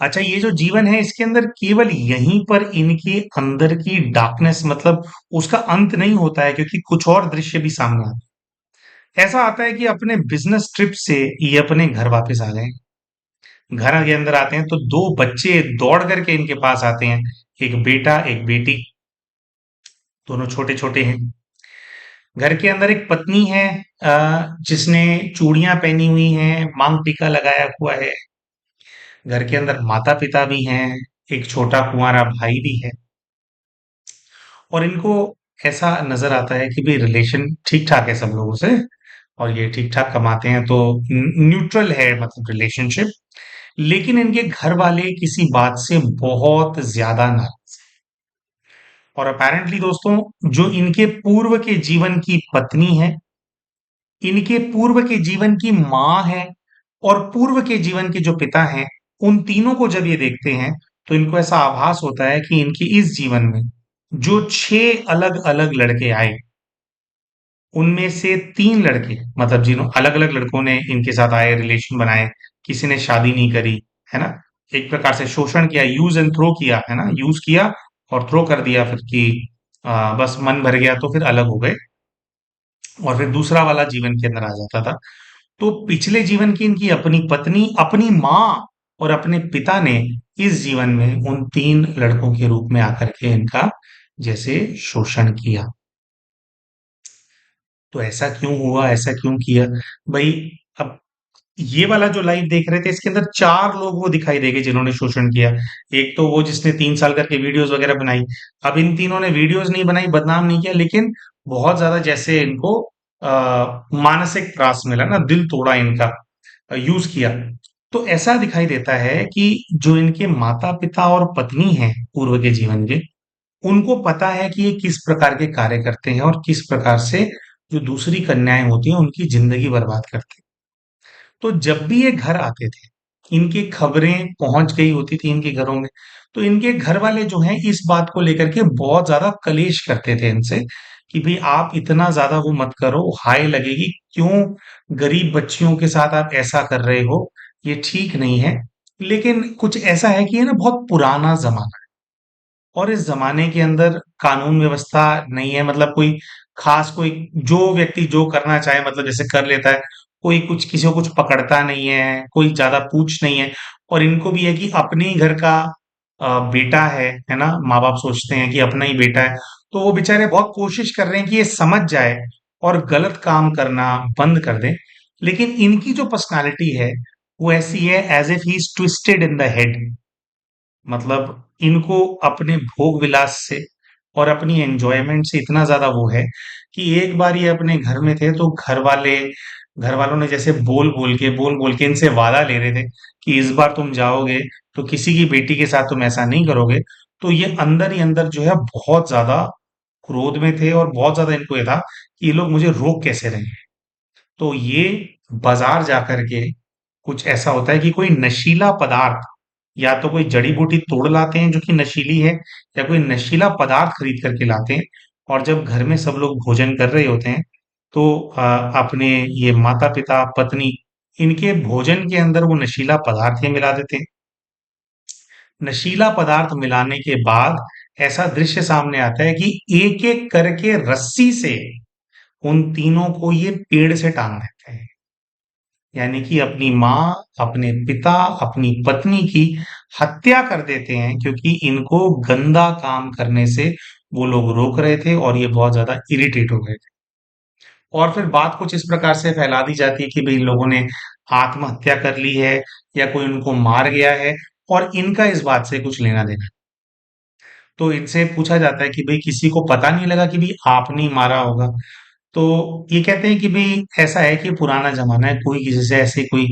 अच्छा, ये जो जीवन है इसके अंदर केवल यहीं पर इनके अंदर की डार्कनेस, मतलब उसका अंत नहीं होता है, क्योंकि कुछ और दृश्य भी सामने आता है। ऐसा आता है कि अपने बिजनेस ट्रिप से ये अपने घर वापस आ गए। घर के अंदर आते हैं तो दो बच्चे दौड़ करके इनके पास आते हैं, एक बेटा एक बेटी, दोनों छोटे छोटे हैं। घर के अंदर एक पत्नी है, जिसने चूड़ियां पहनी हुई हैं, मांग टीका लगाया हुआ है। घर के अंदर माता पिता भी हैं, एक छोटा कुंवारा भाई भी है। और इनको ऐसा नजर आता है कि भाई रिलेशन ठीक ठाक है सब लोगों से, और ये ठीक ठाक कमाते हैं, तो न्यूट्रल है मतलब रिलेशनशिप। लेकिन इनके घर वाले किसी बात से बहुत ज्यादा नाराज। और अपेरेंटली दोस्तों, जो इनके पूर्व के जीवन की पत्नी है, इनके पूर्व के जीवन की माँ है, और पूर्व के जीवन के जो पिता हैं, उन तीनों को जब ये देखते हैं तो इनको ऐसा आभास होता है कि इनके इस जीवन में जो 6 अलग अलग लड़के आए, उनमें से 3 लड़के, मतलब जिन्हों अलग अलग लड़कों ने इनके साथ आए, रिलेशन बनाए, किसी ने शादी नहीं करी, है ना, एक प्रकार से शोषण किया, यूज एंड थ्रो किया, है ना, यूज किया और थ्रो कर दिया, फिर कि बस मन भर गया तो फिर अलग हो गए, और फिर दूसरा वाला जीवन के अंदर आ जाता था। तो पिछले जीवन की इनकी अपनी पत्नी, अपनी माँ और अपने पिता ने इस जीवन में उन 3 लड़कों के रूप में आकर के इनका जैसे शोषण किया। तो ऐसा क्यों हुआ, ऐसा क्यों किया भाई? अब ये वाला जो लाइव देख रहे थे, इसके अंदर 4 लोग वो दिखाई देंगे जिन्होंने शोषण किया। एक तो वो जिसने 3 साल करके वीडियोस वगैरह बनाई। अब इन तीनों ने वीडियोस नहीं बनाई, बदनाम नहीं किया, लेकिन बहुत ज्यादा जैसे इनको मानसिक त्रास मिला ना, दिल तोड़ा इनका, यूज किया। तो ऐसा दिखाई देता है कि जो इनके माता पिता और पत्नी हैं पूर्व के जीवन के, उनको पता है कि ये किस प्रकार के कार्य करते हैं और किस प्रकार से जो दूसरी कन्याएं होती हैं उनकी जिंदगी बर्बाद करते हैं। तो जब भी ये घर आते थे, इनकी खबरें पहुंच गई होती थी इनके घरों में, तो इनके घर वाले जो हैं इस बात को लेकर के बहुत ज्यादा कलेश करते थे इनसे कि भाई आप इतना ज्यादा वो मत करो, हाय लगेगी, क्यों गरीब बच्चियों के साथ आप ऐसा कर रहे हो, ये ठीक नहीं है। लेकिन कुछ ऐसा है कि ये ना बहुत पुराना जमाना, और इस जमाने के अंदर कानून व्यवस्था नहीं है, मतलब कोई खास कोई जो व्यक्ति जो करना चाहे मतलब जैसे कर लेता है, कोई कुछ किसी को कुछ पकड़ता नहीं है, कोई ज्यादा पूछ नहीं है। और इनको भी है कि अपने ही घर का बेटा है ना, माँ बाप सोचते हैं कि अपना ही बेटा है, तो वो बेचारे बहुत कोशिश कर रहे हैं कि ये समझ जाए और गलत काम करना बंद कर दे। लेकिन इनकी जो पर्सनालिटी है वो ऐसी है, as if he is twisted in the head. मतलब इनको अपने भोग विलास से और अपनी एंजॉयमेंट से इतना ज्यादा वो है कि एक बार ये अपने घर में थे तो घर वालों ने जैसे बोल बोल के इनसे वादा ले रहे थे कि इस बार तुम जाओगे तो किसी की बेटी के साथ तुम ऐसा नहीं करोगे। तो ये अंदर ही अंदर जो है बहुत ज्यादा क्रोध में थे, और बहुत ज्यादा इनको ये था कि ये लोग मुझे रोक कैसे रहे हैं। तो ये बाजार जाकर के कुछ ऐसा होता है कि कोई नशीला पदार्थ, या तो कोई जड़ी बूटी तोड़ लाते हैं जो कि नशीली है, या कोई नशीला पदार्थ खरीद करके लाते हैं। और जब घर में सब लोग भोजन कर रहे होते हैं तो अपने ये माता पिता पत्नी, इनके भोजन के अंदर वो नशीला पदार्थ ही मिला देते हैं। नशीला पदार्थ मिलाने के बाद ऐसा दृश्य सामने आता है कि एक एक करके रस्सी से उन तीनों को ये पेड़ से टांग देते हैं। यानी कि अपनी माँ, अपने पिता, अपनी पत्नी की हत्या कर देते हैं क्योंकि इनको गंदा काम करने से वो लोग रोक रहे थे और ये बहुत ज्यादा इरिटेट हो गए थे। और फिर बात कुछ इस प्रकार से फैला दी जाती है कि भाई इन लोगों ने आत्महत्या कर ली है या कोई उनको मार गया है और इनका इस बात से कुछ लेना देना। तो इनसे पूछा जाता है कि भाई किसी को पता नहीं लगा कि भाई आपने ही मारा होगा। तो ये कहते हैं कि भाई ऐसा है कि पुराना जमाना है, कोई किसी से ऐसे कोई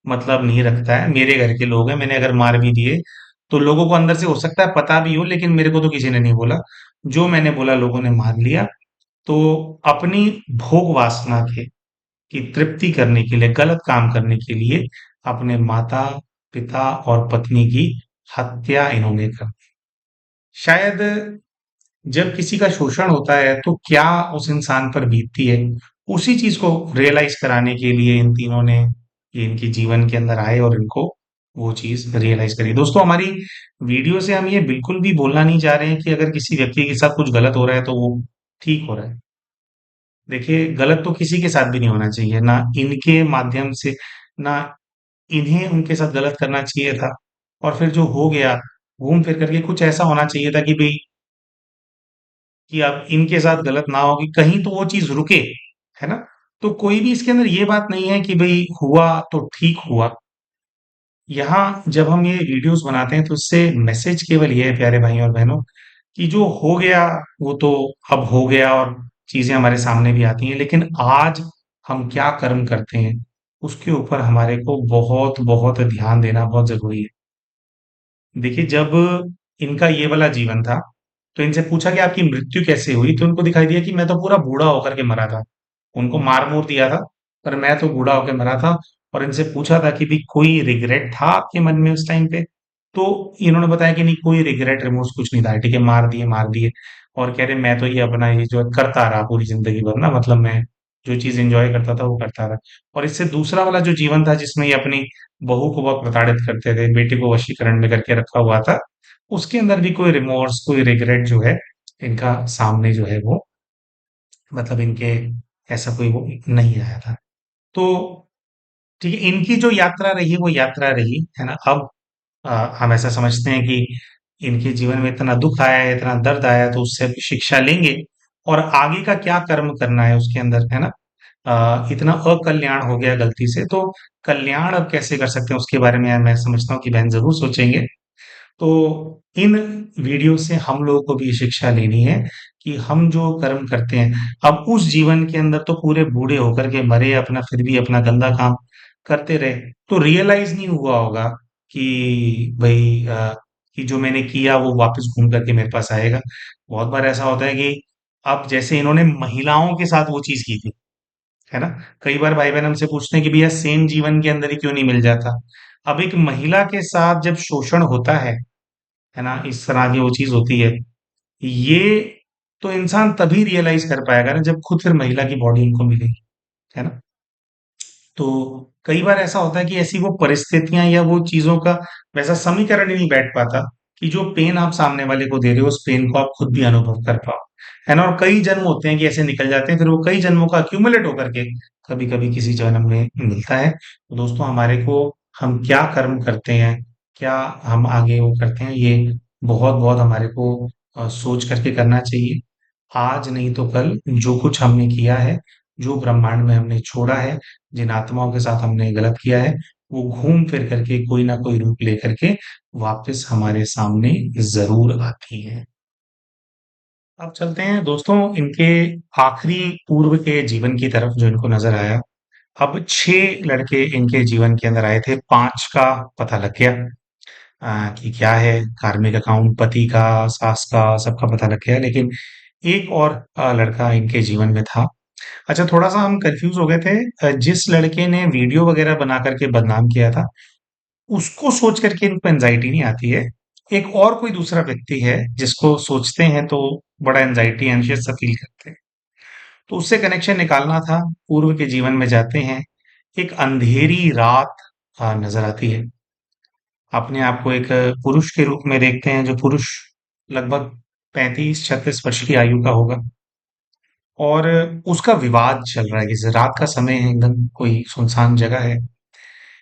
मतलब नहीं रखता है। मेरे घर के लोग हैं, मैंने अगर मार भी दिए तो लोगों को अंदर से हो सकता है पता भी हो, लेकिन मेरे को तो किसी ने नहीं बोला। जो मैंने बोला लोगों ने मान लिया। तो अपनी भोग वासना के की तृप्ति करने के लिए, गलत काम करने के लिए अपने माता पिता और पत्नी की हत्या इन्होंने कर। शायद जब किसी का शोषण होता है तो क्या उस इंसान पर बीतती है, उसी चीज को रियलाइज कराने के लिए इन तीनों ने ये इनके जीवन के अंदर आए और इनको वो चीज रियलाइज करी। दोस्तों, हमारी वीडियो से हम ये बिल्कुल भी बोलना नहीं चाह रहे हैं कि अगर किसी व्यक्ति के साथ कुछ गलत हो रहा है तो वो ठीक हो रहा है। देखिए, गलत तो किसी के साथ भी नहीं होना चाहिए, ना इनके माध्यम से, ना इन्हें उनके साथ गलत करना चाहिए था। और फिर जो हो गया, घूम फिर करके कुछ ऐसा होना चाहिए था कि भाई कि अब इनके साथ गलत ना हो, कि कहीं तो वो चीज रुके, है ना। तो कोई भी इसके अंदर ये बात नहीं है कि भाई हुआ तो ठीक हुआ। यहाँ जब हम ये वीडियोस बनाते हैं तो इससे मैसेज केवल ये है प्यारे भाई और बहनों, कि जो हो गया वो तो अब हो गया और चीजें हमारे सामने भी आती हैं, लेकिन आज हम क्या कर्म करते हैं उसके ऊपर हमारे को बहुत बहुत ध्यान देना बहुत जरूरी है। देखिए, जब इनका ये वाला जीवन था तो इनसे पूछा कि आपकी मृत्यु कैसे हुई, तो उनको दिखाई दिया कि मैं तो पूरा बूढ़ा होकर के मरा था। उनको मार मूर दिया था, पर मैं तो बूढ़ा होकर मरा था। और इनसे पूछा था कि भी कोई रिग्रेट था आपके मन में उस टाइम पे, तो इन्होंने बताया कि नहीं, कोई रिग्रेट रिमोर्स कुछ नहीं था। ठीक है, मार दिए मार दिए। और कह रहे मैं तो ये अपना ये जो करता रहा पूरी जिंदगी भर ना, मतलब मैं जो चीज एंजॉय करता था वो करता रहा। और इससे दूसरा वाला जो जीवन था जिसमें ये अपनी बहू को बहुत प्रताड़ित करते थे, बेटे को वशीकरण में करके रखा हुआ था, उसके अंदर भी कोई रिमोर्स कोई रिग्रेट जो है इनका सामने जो है वो, मतलब इनके ऐसा कोई वो नहीं आया था। तो ठीक है, इनकी जो यात्रा रही वो यात्रा रही, है ना। अब हम ऐसा समझते हैं कि इनके जीवन में इतना दुख आया है, इतना दर्द आया है, तो उससे अब शिक्षा लेंगे और आगे का क्या कर्म करना है उसके अंदर, है ना। इतना अकल्याण हो गया गलती से, तो कल्याण अब कैसे कर सकते हैं उसके बारे में मैं समझता हूँ कि बहन जरूर सोचेंगे। तो इन वीडियो से हम लोगों को भी ये शिक्षा लेनी है कि हम जो कर्म करते हैं, अब उस जीवन के अंदर तो पूरे बूढ़े होकर के मरे, अपना फिर भी अपना गंदा काम करते रहे, तो रियलाइज नहीं हुआ होगा कि भाई कि जो मैंने किया वो वापस घूम करके मेरे पास आएगा। बहुत बार ऐसा होता है कि अब जैसे इन्होंने महिलाओं के साथ वो चीज की थी, है ना। कई बार भाई बहन हमसे पूछते हैं कि भैया सेम जीवन के अंदर ही क्यों नहीं मिल जाता। अब एक महिला के साथ जब शोषण होता है ना, इस तरह की वो चीज होती है, ये तो इंसान तभी रियलाइज कर पाएगा ना जब खुद फिर महिला की बॉडी इनको मिलेगी, है ना। तो कई बार ऐसा होता है कि ऐसी वो परिस्थितियां या वो चीजों का वैसा समीकरण ही नहीं बैठ पाता कि जो पेन आप सामने वाले को दे रहे हो उस पेन को आप खुद भी अनुभव कर पाओ, है ना। और कई जन्म होते हैं कि ऐसे निकल जाते हैं, फिर वो कई जन्मों का अक्यूमुलेट होकर के कभी कभी किसी जन्म में मिलता है। तो दोस्तों, हमारे को हम क्या कर्म करते हैं, क्या हम आगे वो करते हैं, ये बहुत बहुत हमारे को सोच करके करना चाहिए। आज नहीं तो कल जो कुछ हमने किया है, जो ब्रह्मांड में हमने छोड़ा है, जिन आत्माओं के साथ हमने गलत किया है, वो घूम फिर करके कोई ना कोई रूप लेकर के वापस हमारे सामने जरूर आती है। अब चलते हैं दोस्तों इनके आखिरी पूर्व के जीवन की तरफ जो इनको नजर आया। अब 6 लड़के इनके जीवन के अंदर आए थे, 5 का पता लग गया कि क्या है, कार्मिक अकाउंट, पति का, सास का, सबका पता लग गया, लेकिन एक और लड़का इनके जीवन में था। अच्छा, थोड़ा सा हम कंफ्यूज हो गए थे। जिस लड़के ने वीडियो वगैरह बना करके बदनाम किया था, उसको सोच करके इनको एंजाइटी नहीं आती है। एक और कोई दूसरा व्यक्ति है जिसको सोचते हैं तो बड़ा एंजाइटी एंशियस सा फील करते हैं, तो उससे कनेक्शन निकालना था। पूर्व के जीवन में जाते हैं, एक अंधेरी रात नजर आती है। अपने आप को एक पुरुष के रूप में देखते हैं, जो पुरुष लगभग 35-36 वर्ष की आयु का होगा। और उसका विवाद चल रहा है, जैसे रात का समय है, एकदम कोई सुनसान जगह है।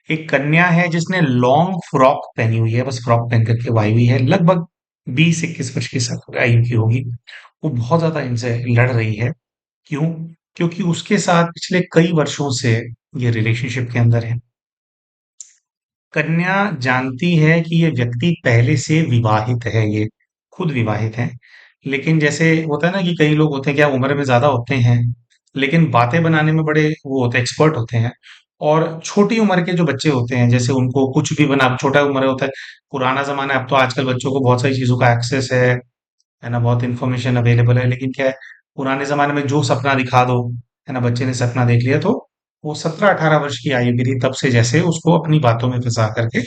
एक कन्या है जिसने लॉन्ग फ्रॉक पहनी हुई है, बस फ्रॉक पहन करके वो आई हुई है, लगभग 20-21 वर्ष की आयु की होगी। वो बहुत ज्यादा इनसे लड़ रही है। क्यों? क्योंकि उसके साथ पिछले कई वर्षों से ये रिलेशनशिप के अंदर है। कन्या जानती है कि ये व्यक्ति पहले से विवाहित है, ये खुद विवाहित है। लेकिन जैसे होता है ना कि कई लोग होते हैं, क्या उम्र में ज्यादा होते हैं, लेकिन बातें बनाने में बड़े वो होते हैं, एक्सपर्ट होते हैं। और छोटी उम्र के जो बच्चे होते हैं, जैसे उनको कुछ भी बना, छोटा उम्र होता है, पुराना जमाना है, अब तो आजकल बच्चों को बहुत सारी चीजों का एक्सेस है ना, बहुत इन्फॉर्मेशन अवेलेबल है। लेकिन क्या है, पुराने जमाने में जो सपना दिखा दो, है ना, बच्चे ने सपना देख लिया तो वो 17-18 वर्ष की आयु की थी, तब से जैसे उसको अपनी बातों में फंसा करके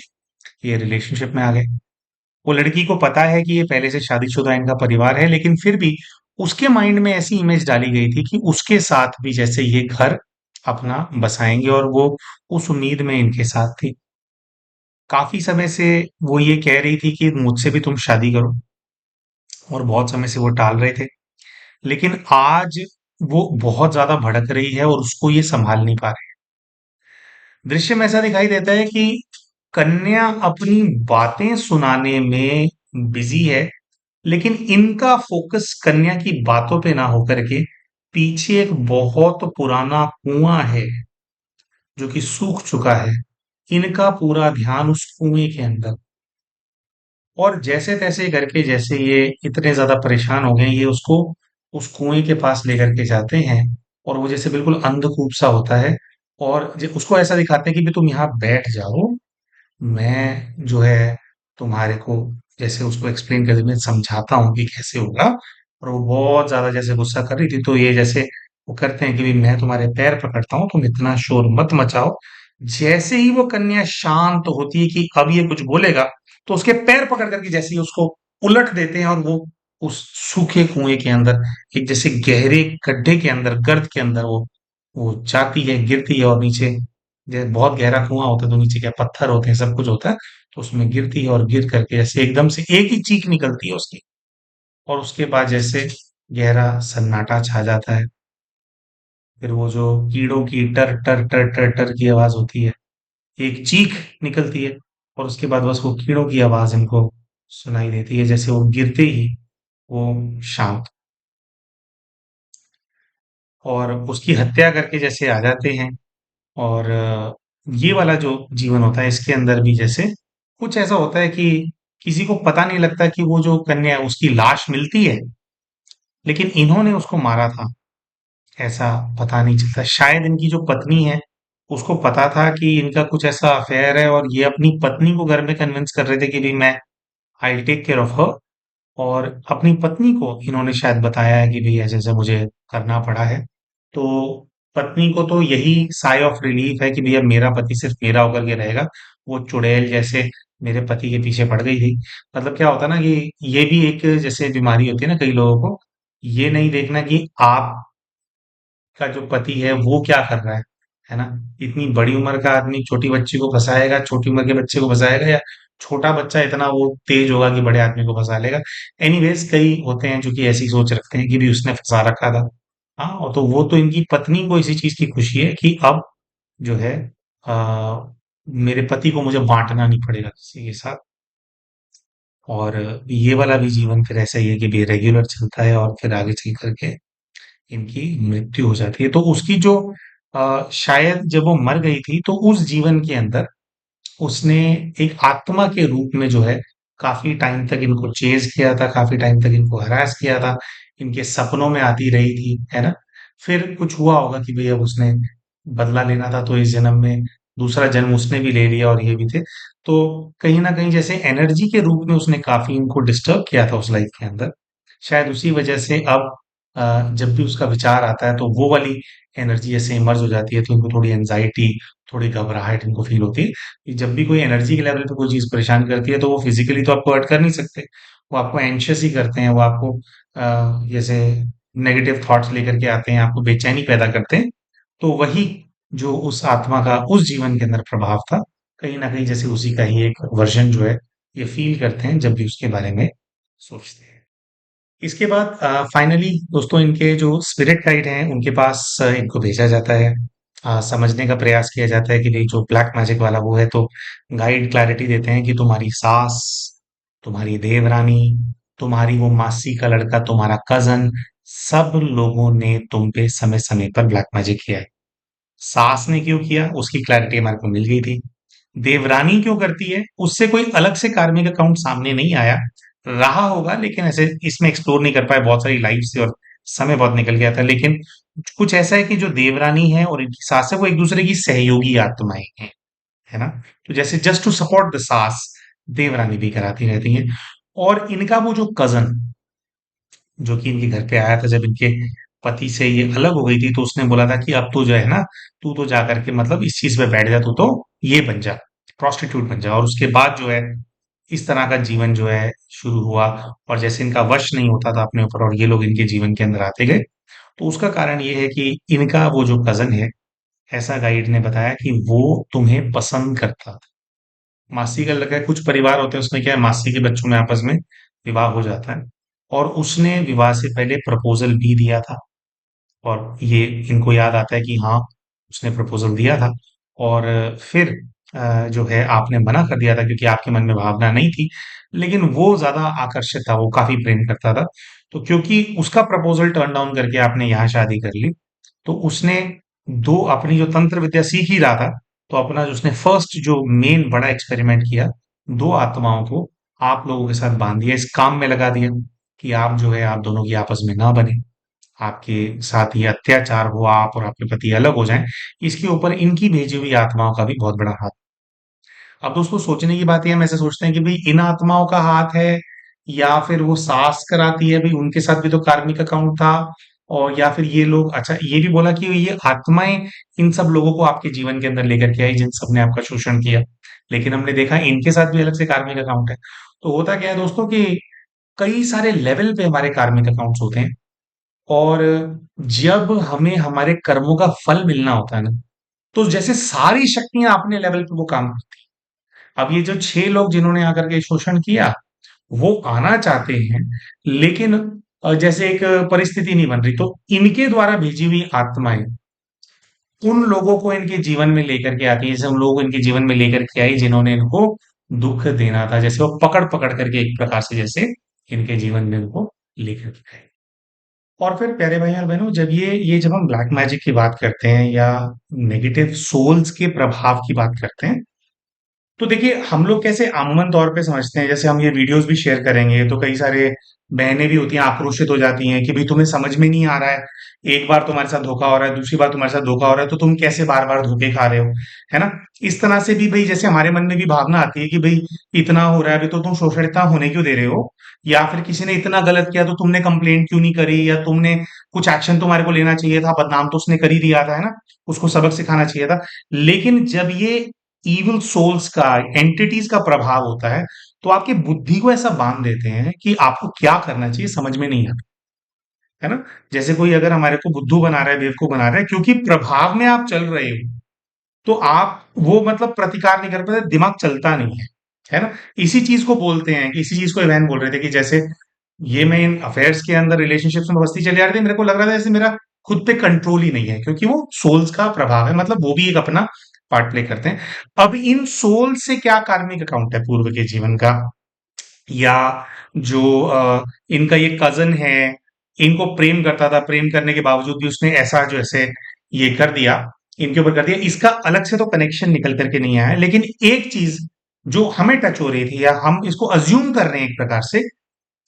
ये रिलेशनशिप में आ गए। वो लड़की को पता है कि ये पहले से शादीशुदा इनका परिवार है, लेकिन फिर भी उसके माइंड में ऐसी इमेज डाली गई थी कि उसके साथ भी जैसे ये घर अपना बसाएंगे, और वो उस उम्मीद में इनके साथ थी। काफी समय से वो ये कह रही थी कि मुझसे भी तुम शादी करो, और बहुत समय से वो टाल रहे थे। लेकिन आज वो बहुत ज्यादा भड़क रही है और उसको ये संभाल नहीं पा रहे। दृश्य में ऐसा दिखाई देता है कि कन्या अपनी बातें सुनाने में बिजी है, लेकिन इनका फोकस कन्या की बातों पे ना होकर के पीछे एक बहुत पुराना कुआं है जो कि सूख चुका है। इनका पूरा ध्यान उस कुएं के अंदर। और जैसे तैसे करके, जैसे ये इतने ज्यादा परेशान हो गए, ये उसको उस कुएं के पास लेकर के जाते हैं। और वो जैसे बिल्कुल अंधकूप सा होता है, और उसको ऐसा दिखाते हैं कि भी तुम यहाँ बैठ जाओ, मैं जो है तुम्हारे को जैसे उसको एक्सप्लेन कर मैं समझाता हूँ कि कैसे होगा। और वो बहुत ज्यादा जैसे गुस्सा कर रही थी, तो ये जैसे वो करते हैं कि भी मैं तुम्हारे पैर पकड़ता हूँ, तुम इतना शोर मत मचाओ। जैसे ही वो कन्या शांत होती है कि अब ये कुछ बोलेगा, तो उसके पैर पकड़ करके जैसे ही उसको उलट देते हैं, और वो उस सूखे कुएं के अंदर, एक जैसे गहरे गड्ढे के अंदर, गर्त के अंदर वो जाती है, गिरती है, और नीचे जैसे बहुत गहरा कुआं होता है तो नीचे क्या पत्थर होते हैं, सब कुछ होता है, तो उसमें गिरती है, और गिर करके जैसे एकदम से एक ही चीख निकलती है उसकी। और उसके बाद जैसे गहरा सन्नाटा छा जाता है। फिर वो जो कीड़ों की टर टर टर टर टर की आवाज होती है, एक चीख निकलती है, और उसके बाद बस वो कीड़ों की आवाज इनको सुनाई देती है, जैसे वो गिरते ही वो शांत, और उसकी हत्या करके जैसे आ जाते हैं। और ये वाला जो जीवन होता है, इसके अंदर भी जैसे कुछ ऐसा होता है कि किसी को पता नहीं लगता कि वो जो कन्या है उसकी लाश मिलती है, लेकिन इन्होंने उसको मारा था, ऐसा पता नहीं चलता। शायद इनकी जो पत्नी है, उसको पता था कि इनका कुछ ऐसा अफेयर है, और ये अपनी पत्नी को घर में कन्विंस कर रहे थे कि भाई मैं I take care of her. और अपनी पत्नी को इन्होंने शायद बताया है कि भई ऐसे-ऐसे मुझे करना पड़ा है। तो पत्नी को तो यही साइ ऑफ रिलीफ है कि भई अब मेरा पति सिर्फ मेरा होकर के रहेगा। वो चुड़ैल जैसे मेरे पति के पीछे पड़ गई थी। मतलब क्या होता है ना कि ये भी एक जैसे बीमारी होती है ना कई लोगों को, ये नहीं देखना कि आपका जो पति है वो क्या कर रहा है ना? इतनी बड़ी उम्र का आदमी छोटी बच्ची को फँसाएगा, छोटी उम्र के बच्चे को फँसाएगा, या छोटा बच्चा इतना वो तेज होगा कि बड़े आदमी को फँसा लेगा। एनीवेज़ कई होते हैं जो कि ऐसी सोच रखते हैं कि भी उसने फँसा रखा था। हाँ, और तो वो तो इनकी पत्नी को इसी चीज़ की खुशी है कि अब जो है मेरे पति को मुझे बाँटना नहीं पड़ेगा किसी के साथ। और ये वाला भी जीवन फिर ऐसा ही है कि भी रेगुलर चलता है, और फिर आगे चल कर के इनकी मृत्यु हो जाती है। तो उसकी जो शायद जब वो मर गई थी, तो उस जीवन के अंदर उसने एक आत्मा के रूप में जो है काफी टाइम तक इनको चेज किया था, काफी टाइम तक इनको हरास किया था, इनके सपनों में आती रही थी, है ना। फिर कुछ हुआ होगा कि भई अब उसने बदला लेना था, तो इस जन्म में दूसरा जन्म उसने भी ले लिया, और ये भी थे। तो कहीं न कहीं जैसे एनर्जी के रूप में उसने काफ़ी इनको डिस्टर्ब किया था उस लाइफ के अंदर। शायद उसी वजह से अब जब भी उसका विचार आता है, तो वो वाली एनर्जी ऐसे इमर्ज हो जाती है, तो इनको थोड़ी एंग्ज़ायटी, थोड़ी घबराहट इनको फ़ील होती है कि जब भी कोई एनर्जी के लेवल पे कोई चीज़ परेशान करती है, तो वो फिज़िकली तो आपको हर्ट कर नहीं सकते। वो आपको एंग्ज़ियस ही करते हैं, वो आपको जैसे नेगेटिव थॉट्स लेकर के आते हैं, आपको बेचैनी पैदा करते हैं। तो वही जो उस आत्मा का उस जीवन के अंदर प्रभाव था, कहीं न कहीं जैसे उसी का ही एक वर्ज़न जो है, ये फ़ील करते हैं जब भी उसके बारे में सोचते हैं। इसके बाद फाइनली दोस्तों, इनके जो स्पिरिट गाइड हैं, उनके पास इनको भेजा जाता है। समझने का प्रयास किया जाता है कि भाई जो ब्लैक मैजिक वाला वो है, तो गाइड क्लैरिटी देते हैं कि तुम्हारी सास, तुम्हारी देवरानी, तुम्हारी वो मासी का लड़का, तुम्हारा कजन, सब लोगों ने तुम पे समय समय पर ब्लैक मैजिक किया है। सास ने क्यों किया, उसकी क्लैरिटी हमारे को मिल गई थी। देवरानी क्यों करती है, उससे कोई अलग से कार्मिक अकाउंट सामने नहीं आया। रहा होगा, लेकिन ऐसे इसमें एक्सप्लोर नहीं कर पाए, बहुत सारी लाइफ से और समय बहुत निकल गया था। लेकिन कुछ ऐसा है कि जो देवरानी है और इनकी सास है वो एक दूसरे की सहयोगी आत्माएं हैं, है ना। तो जैसे जस्ट टू सपोर्ट द सास, देवरानी भी कराती रहती हैं। और इनका वो जो कजन, जो कि इनके घर पे आया था जब इनके पति से ये अलग हो गई थी, तो उसने बोला था कि अब तो जो है ना, तू तो जा करके मतलब इस चीज पे बैठ जा, तू तो ये बन जा, प्रोस्टिट्यूट बन जा। और उसके बाद जो है इस तरह का जीवन जो है शुरू हुआ। और जैसे इनका वश नहीं होता था अपने ऊपर और ये लोग इनके जीवन के अंदर आते गए, तो उसका कारण ये है कि इनका वो जो कजन है, ऐसा गाइड ने बताया कि वो तुम्हें पसंद करता था। मासी का लड़का है, कुछ परिवार होते हैं उसमें क्या है, मासी के बच्चों में आपस में विवाह हो जाता है। और उसने विवाह से पहले प्रपोजल भी दिया था। और ये इनको याद आता है कि हाँ, उसने प्रपोजल दिया था। और फिर जो है आपने मना कर दिया था क्योंकि आपके मन में भावना नहीं थी। लेकिन वो ज्यादा आकर्षित था, वो काफी प्रेम करता था। तो क्योंकि उसका प्रपोजल टर्न डाउन करके आपने यहाँ शादी कर ली, तो उसने दो अपनी जो तंत्र विद्या सीख ही रहा था, तो अपना जो उसने फर्स्ट जो मेन बड़ा एक्सपेरिमेंट किया, दो आत्माओं को आप लोगों के साथ बांध दिया, इस काम में लगा दिया कि आप जो है आप दोनों की आपस में ना बने, आपके साथ ये अत्याचार हो, आप और आपके पति अलग हो जाएं। इसके ऊपर इनकी भेजी हुई आत्माओं का भी बहुत बड़ा हाथ। अब दोस्तों सोचने की बात है, हम ऐसे सोचते हैं कि भाई इन आत्माओं का हाथ है, या फिर वो सास कराती है, भाई उनके साथ भी तो कार्मिक अकाउंट था। और या फिर ये लोग, अच्छा ये भी बोला कि ये आत्माएं इन सब लोगों को आपके जीवन के अंदर लेकर के आई जिन सब ने आपका शोषण किया। लेकिन हमने देखा इनके साथ भी अलग से कार्मिक अकाउंट है। तो होता क्या है दोस्तों कि कई सारे लेवल पे हमारे कार्मिक अकाउंट्स होते हैं। और जब हमें हमारे कर्मों का फल मिलना होता है ना, तो जैसे सारी शक्तियां अपने लेवल पे वो काम करती हैं। अब ये जो 6 लोग जिन्होंने आकर के शोषण किया, वो आना चाहते हैं, लेकिन जैसे एक परिस्थिति नहीं बन रही, तो इनके द्वारा भेजी हुई आत्माएं उन लोगों को इनके जीवन में लेकर के आती है, जैसे उन लोगों को इनके जीवन में लेकर के आई जिन्होंने इनको दुख देना था, जैसे वो पकड़ पकड़ करके एक प्रकार से जैसे इनके जीवन में इनको लेकर के आए। और फिर प्यारे भाई और बहनों, जब ये जब हम ब्लैक मैजिक की बात करते हैं या नेगेटिव सोल्स के प्रभाव की बात करते हैं, तो देखिए हम लोग कैसे आमूमन तौर पे समझते हैं, जैसे हम ये वीडियोस भी शेयर करेंगे तो कई सारे बहनें भी होती हैं, आक्रोशित हो जाती हैं कि भाई तुम्हें समझ में नहीं आ रहा है, एक बार तुम्हारे साथ धोखा हो रहा है, दूसरी बार तुम्हारे साथ धोखा हो रहा है, तो तुम कैसे बार बार धोखे खा रहे हो, है ना। इस तरह से भी भाई जैसे हमारे मन में भी भावना आती है कि भाई इतना हो रहा है, अभी तो तुम शोषिता होने क्यों दे रहे हो, या फिर किसी ने इतना गलत किया तो तुमने कंप्लेंट क्यों नहीं करी, या तुमने कुछ एक्शन तुम्हारे को लेना चाहिए था, बदनाम तो उसने कर ही दिया था, है ना, उसको सबक सिखाना चाहिए था। लेकिन जब ये इविल सोल्स का, एंटिटीज का प्रभाव होता है, तो आपकी बुद्धि को ऐसा बांध देते हैं कि आपको क्या करना चाहिए समझ में नहीं आता, है ना। जैसे कोई अगर हमारे को बुद्धू बना रहा है, बेवकूफ बना रहा है, क्योंकि प्रभाव में आप चल रहे हो, तो आप वो मतलब प्रतिकार नहीं कर पाते, दिमाग चलता नहीं है ना। इसी चीज को बोलते हैं कि इसी चीज को इवैन बोल रहे थे कि जैसे ये मैं इन अफेयर्स के अंदर रिलेशनशिप्स में बस्ती चली आ रही थी, मेरे को लग रहा था जैसे मेरा खुद पे कंट्रोल ही नहीं है, क्योंकि वो सोल्स का प्रभाव है, मतलब वो भी एक अपना पार्ट प्ले करते हैं। अब इन सोल से क्या कार्मिक अकाउंट है पूर्व के जीवन का, या जो इनका ये कजन है, इनको प्रेम करता था, प्रेम करने के बावजूद भी उसने ऐसा जो ऐसे ये कर दिया, इनके ऊपर कर दिया, इसका अलग से तो कनेक्शन निकल करके नहीं आया। लेकिन एक चीज जो हमें टच हो रही थी, या हम इसको अज्यूम कर रहे हैं एक प्रकार से,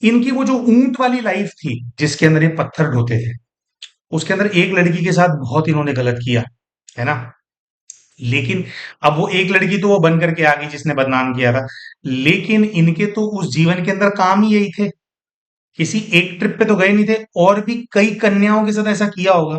इनकी वो जो ऊंट वाली लाइफ थी जिसके अंदर ये पत्थर ढोते थे, उसके अंदर एक लड़की के साथ बहुत इन्होंने गलत किया, है ना। लेकिन अब वो एक लड़की तो वो बन करके आ गई जिसने बदनाम किया था, लेकिन इनके तो उस जीवन के अंदर काम ही यही थे, किसी एक ट्रिप पे तो गए नहीं थे, और भी कई कन्याओं के साथ ऐसा किया होगा।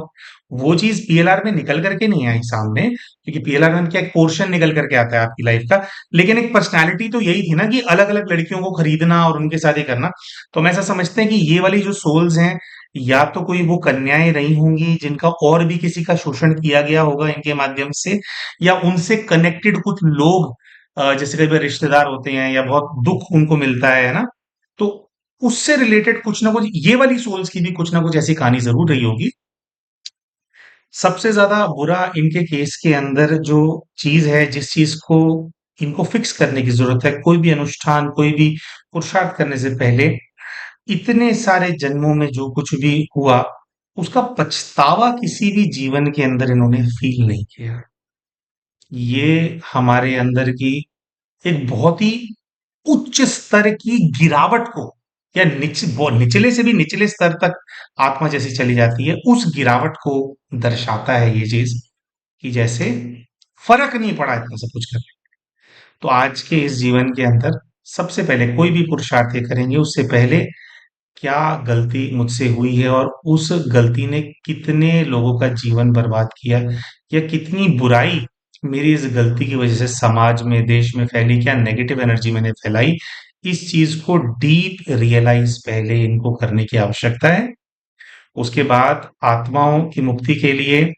वो चीज पीएलआर में निकल करके नहीं आई सामने, क्योंकि पीएलआर में क्या एक पोर्शन निकल करके आता है आपकी लाइफ का। लेकिन एक पर्सनैलिटी तो यही थी ना कि अलग अलग लड़कियों को खरीदना और उनके साथ ये करना। तो हम ऐसा समझते हैं कि ये वाली जो सोल्स हैं, या तो कोई वो कन्याएं रही होंगी जिनका और भी किसी का शोषण किया गया होगा इनके माध्यम से, या उनसे कनेक्टेड कुछ लोग, जैसे कई बार रिश्तेदार होते हैं या बहुत दुख उनको मिलता है ना, तो उससे रिलेटेड कुछ ना कुछ ये वाली सोल्स की भी कुछ ना कुछ ऐसी कहानी जरूर रही होगी सबसे ज्यादा बुरा इनके केस के अंदर जो चीज है, जिस चीज को इनको फिक्स करने की जरूरत है, कोई भी अनुष्ठान, कोई भी पुरुषार्थ करने से पहले इतने सारे जन्मों में जो कुछ भी हुआ, उसका पछतावा किसी भी जीवन के अंदर इन्होंने फील नहीं किया। ये हमारे अंदर की एक बहुत ही उच्च स्तर की गिरावट को, या निचले से भी निचले स्तर तक आत्मा जैसी चली जाती है, उस गिरावट को दर्शाता है ये चीज, कि जैसे फर्क नहीं पड़ा इतना सब कुछ करके। तो आज के इस जीवन के अंदर सबसे पहले कोई भी पुरुषार्थ ये करेंगे, उससे पहले क्या गलती मुझसे हुई है और उस गलती ने कितने लोगों का जीवन बर्बाद किया, या कितनी बुराई मेरी इस गलती की वजह से समाज में, देश में फैली, क्या नेगेटिव एनर्जी मैंने फैलाई, इस चीज को डीप रियलाइज पहले इनको करने की आवश्यकता है। उसके बाद आत्माओं की मुक्ति के लिए,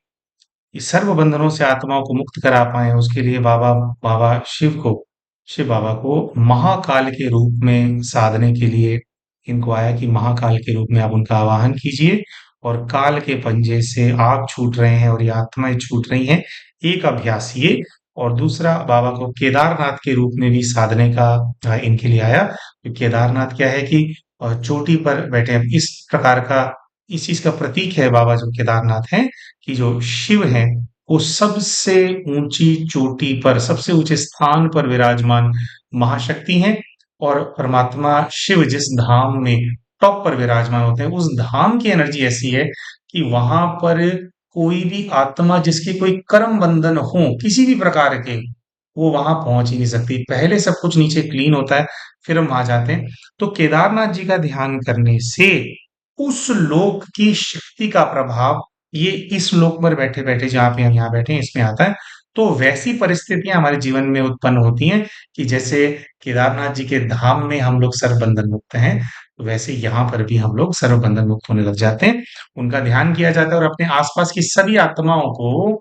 इस सर्व बंधनों से आत्माओं को मुक्त करा पाए, उसके लिए बाबा बाबा शिव बाबा को महाकाल के रूप में साधने के लिए इनको आया, कि महाकाल के रूप में आप उनका आवाहन कीजिए, और काल के पंजे से आप छूट रहे हैं और ये आत्माएं छूट रही हैं, एक अभ्यास ये। और दूसरा, बाबा को केदारनाथ के रूप में भी साधने का इनके लिए आया। तो केदारनाथ क्या है कि चोटी पर बैठे हैं। इस प्रकार का, इस चीज का प्रतीक है बाबा जो केदारनाथ है, कि जो शिव है वो सबसे ऊंची चोटी पर, सबसे ऊंचे स्थान पर विराजमान महाशक्ति हैं। और परमात्मा शिव जिस धाम में टॉप पर विराजमान होते हैं, उस धाम की एनर्जी ऐसी है कि वहां पर कोई भी आत्मा जिसके कोई कर्म बंधन हो किसी भी प्रकार के, वो वहां पहुंच ही नहीं सकती। पहले सब कुछ नीचे क्लीन होता है, फिर हम वहां जाते हैं। तो केदारनाथ जी का ध्यान करने से उस लोक की शक्ति का प्रभाव ये इस लोक पर बैठे बैठे, जहाँ पे हम यहाँ बैठे हैं, इसमें आता है। तो वैसी परिस्थितियां हमारे जीवन में उत्पन्न होती हैं कि जैसे केदारनाथ जी के धाम में हम लोग सर्वबंधन मुक्त हैं, तो वैसे यहाँ पर भी हम लोग सर्वबंधन मुक्त होने लग जाते हैं। उनका ध्यान किया जाता है और अपने आसपास की सभी आत्माओं को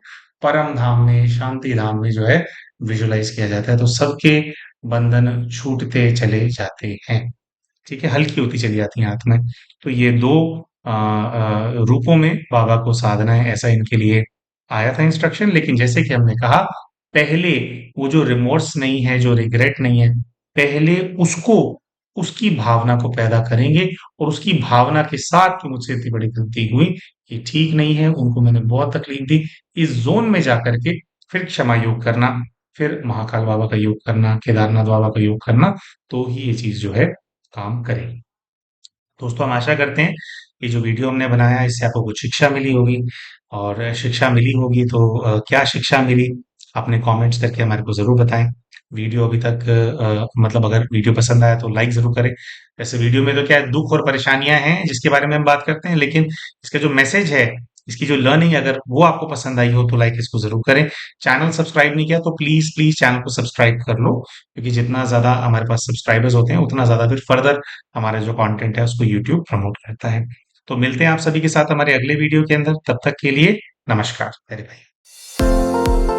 परम धाम में, शांति धाम में जो है विजुलाइज किया जाता है, तो सबके बंधन छूटते चले जाते हैं। ठीक है, हल्की होती चली जाती हैं आत्माएं। तो ये दो रूपों में बाबा को साधना है, ऐसा इनके लिए आया था इंस्ट्रक्शन। लेकिन जैसे कि हमने कहा, पहले वो जो रिमोर्स नहीं है, जो रिग्रेट नहीं है, पहले उसको, उसकी भावना को पैदा करेंगे, और उसकी भावना के साथ कि मुझसे इतनी बड़ी गलती हुई, ये ठीक नहीं है, उनको मैंने बहुत तकलीफ दी, इस जोन में जाकर के फिर क्षमा योग करना, फिर महाकाल बाबा का योग करना, केदारनाथ बाबा का योग करना, तो ही ये चीज जो है काम करेगी। दोस्तों, हम आशा करते हैं कि जो वीडियो हमने बनाया है, इससे आपको कुछ शिक्षा मिली होगी। और शिक्षा मिली होगी तो क्या शिक्षा मिली, अपने कमेंट्स करके हमारे को ज़रूर बताएं। वीडियो अभी तक मतलब अगर वीडियो पसंद आया तो लाइक ज़रूर करें। वैसे वीडियो में तो क्या है, दुख और परेशानियां हैं जिसके बारे में हम बात करते हैं, लेकिन इसका जो मैसेज है, इसकी जो लर्निंग, अगर वो आपको पसंद आई हो तो लाइक इसको ज़रूर करें। चैनल सब्सक्राइब नहीं किया तो प्लीज़ प्लीज़ चैनल को सब्सक्राइब कर लो, क्योंकि जितना ज़्यादा हमारे पास सब्सक्राइबर्स होते हैं, उतना ज़्यादा फिर फर्दर हमारा जो कंटेंट है उसको यूट्यूब प्रमोट करता है। तो मिलते हैं आप सभी के साथ हमारे अगले वीडियो के अंदर। तब तक के लिए नमस्कार मेरे भाई।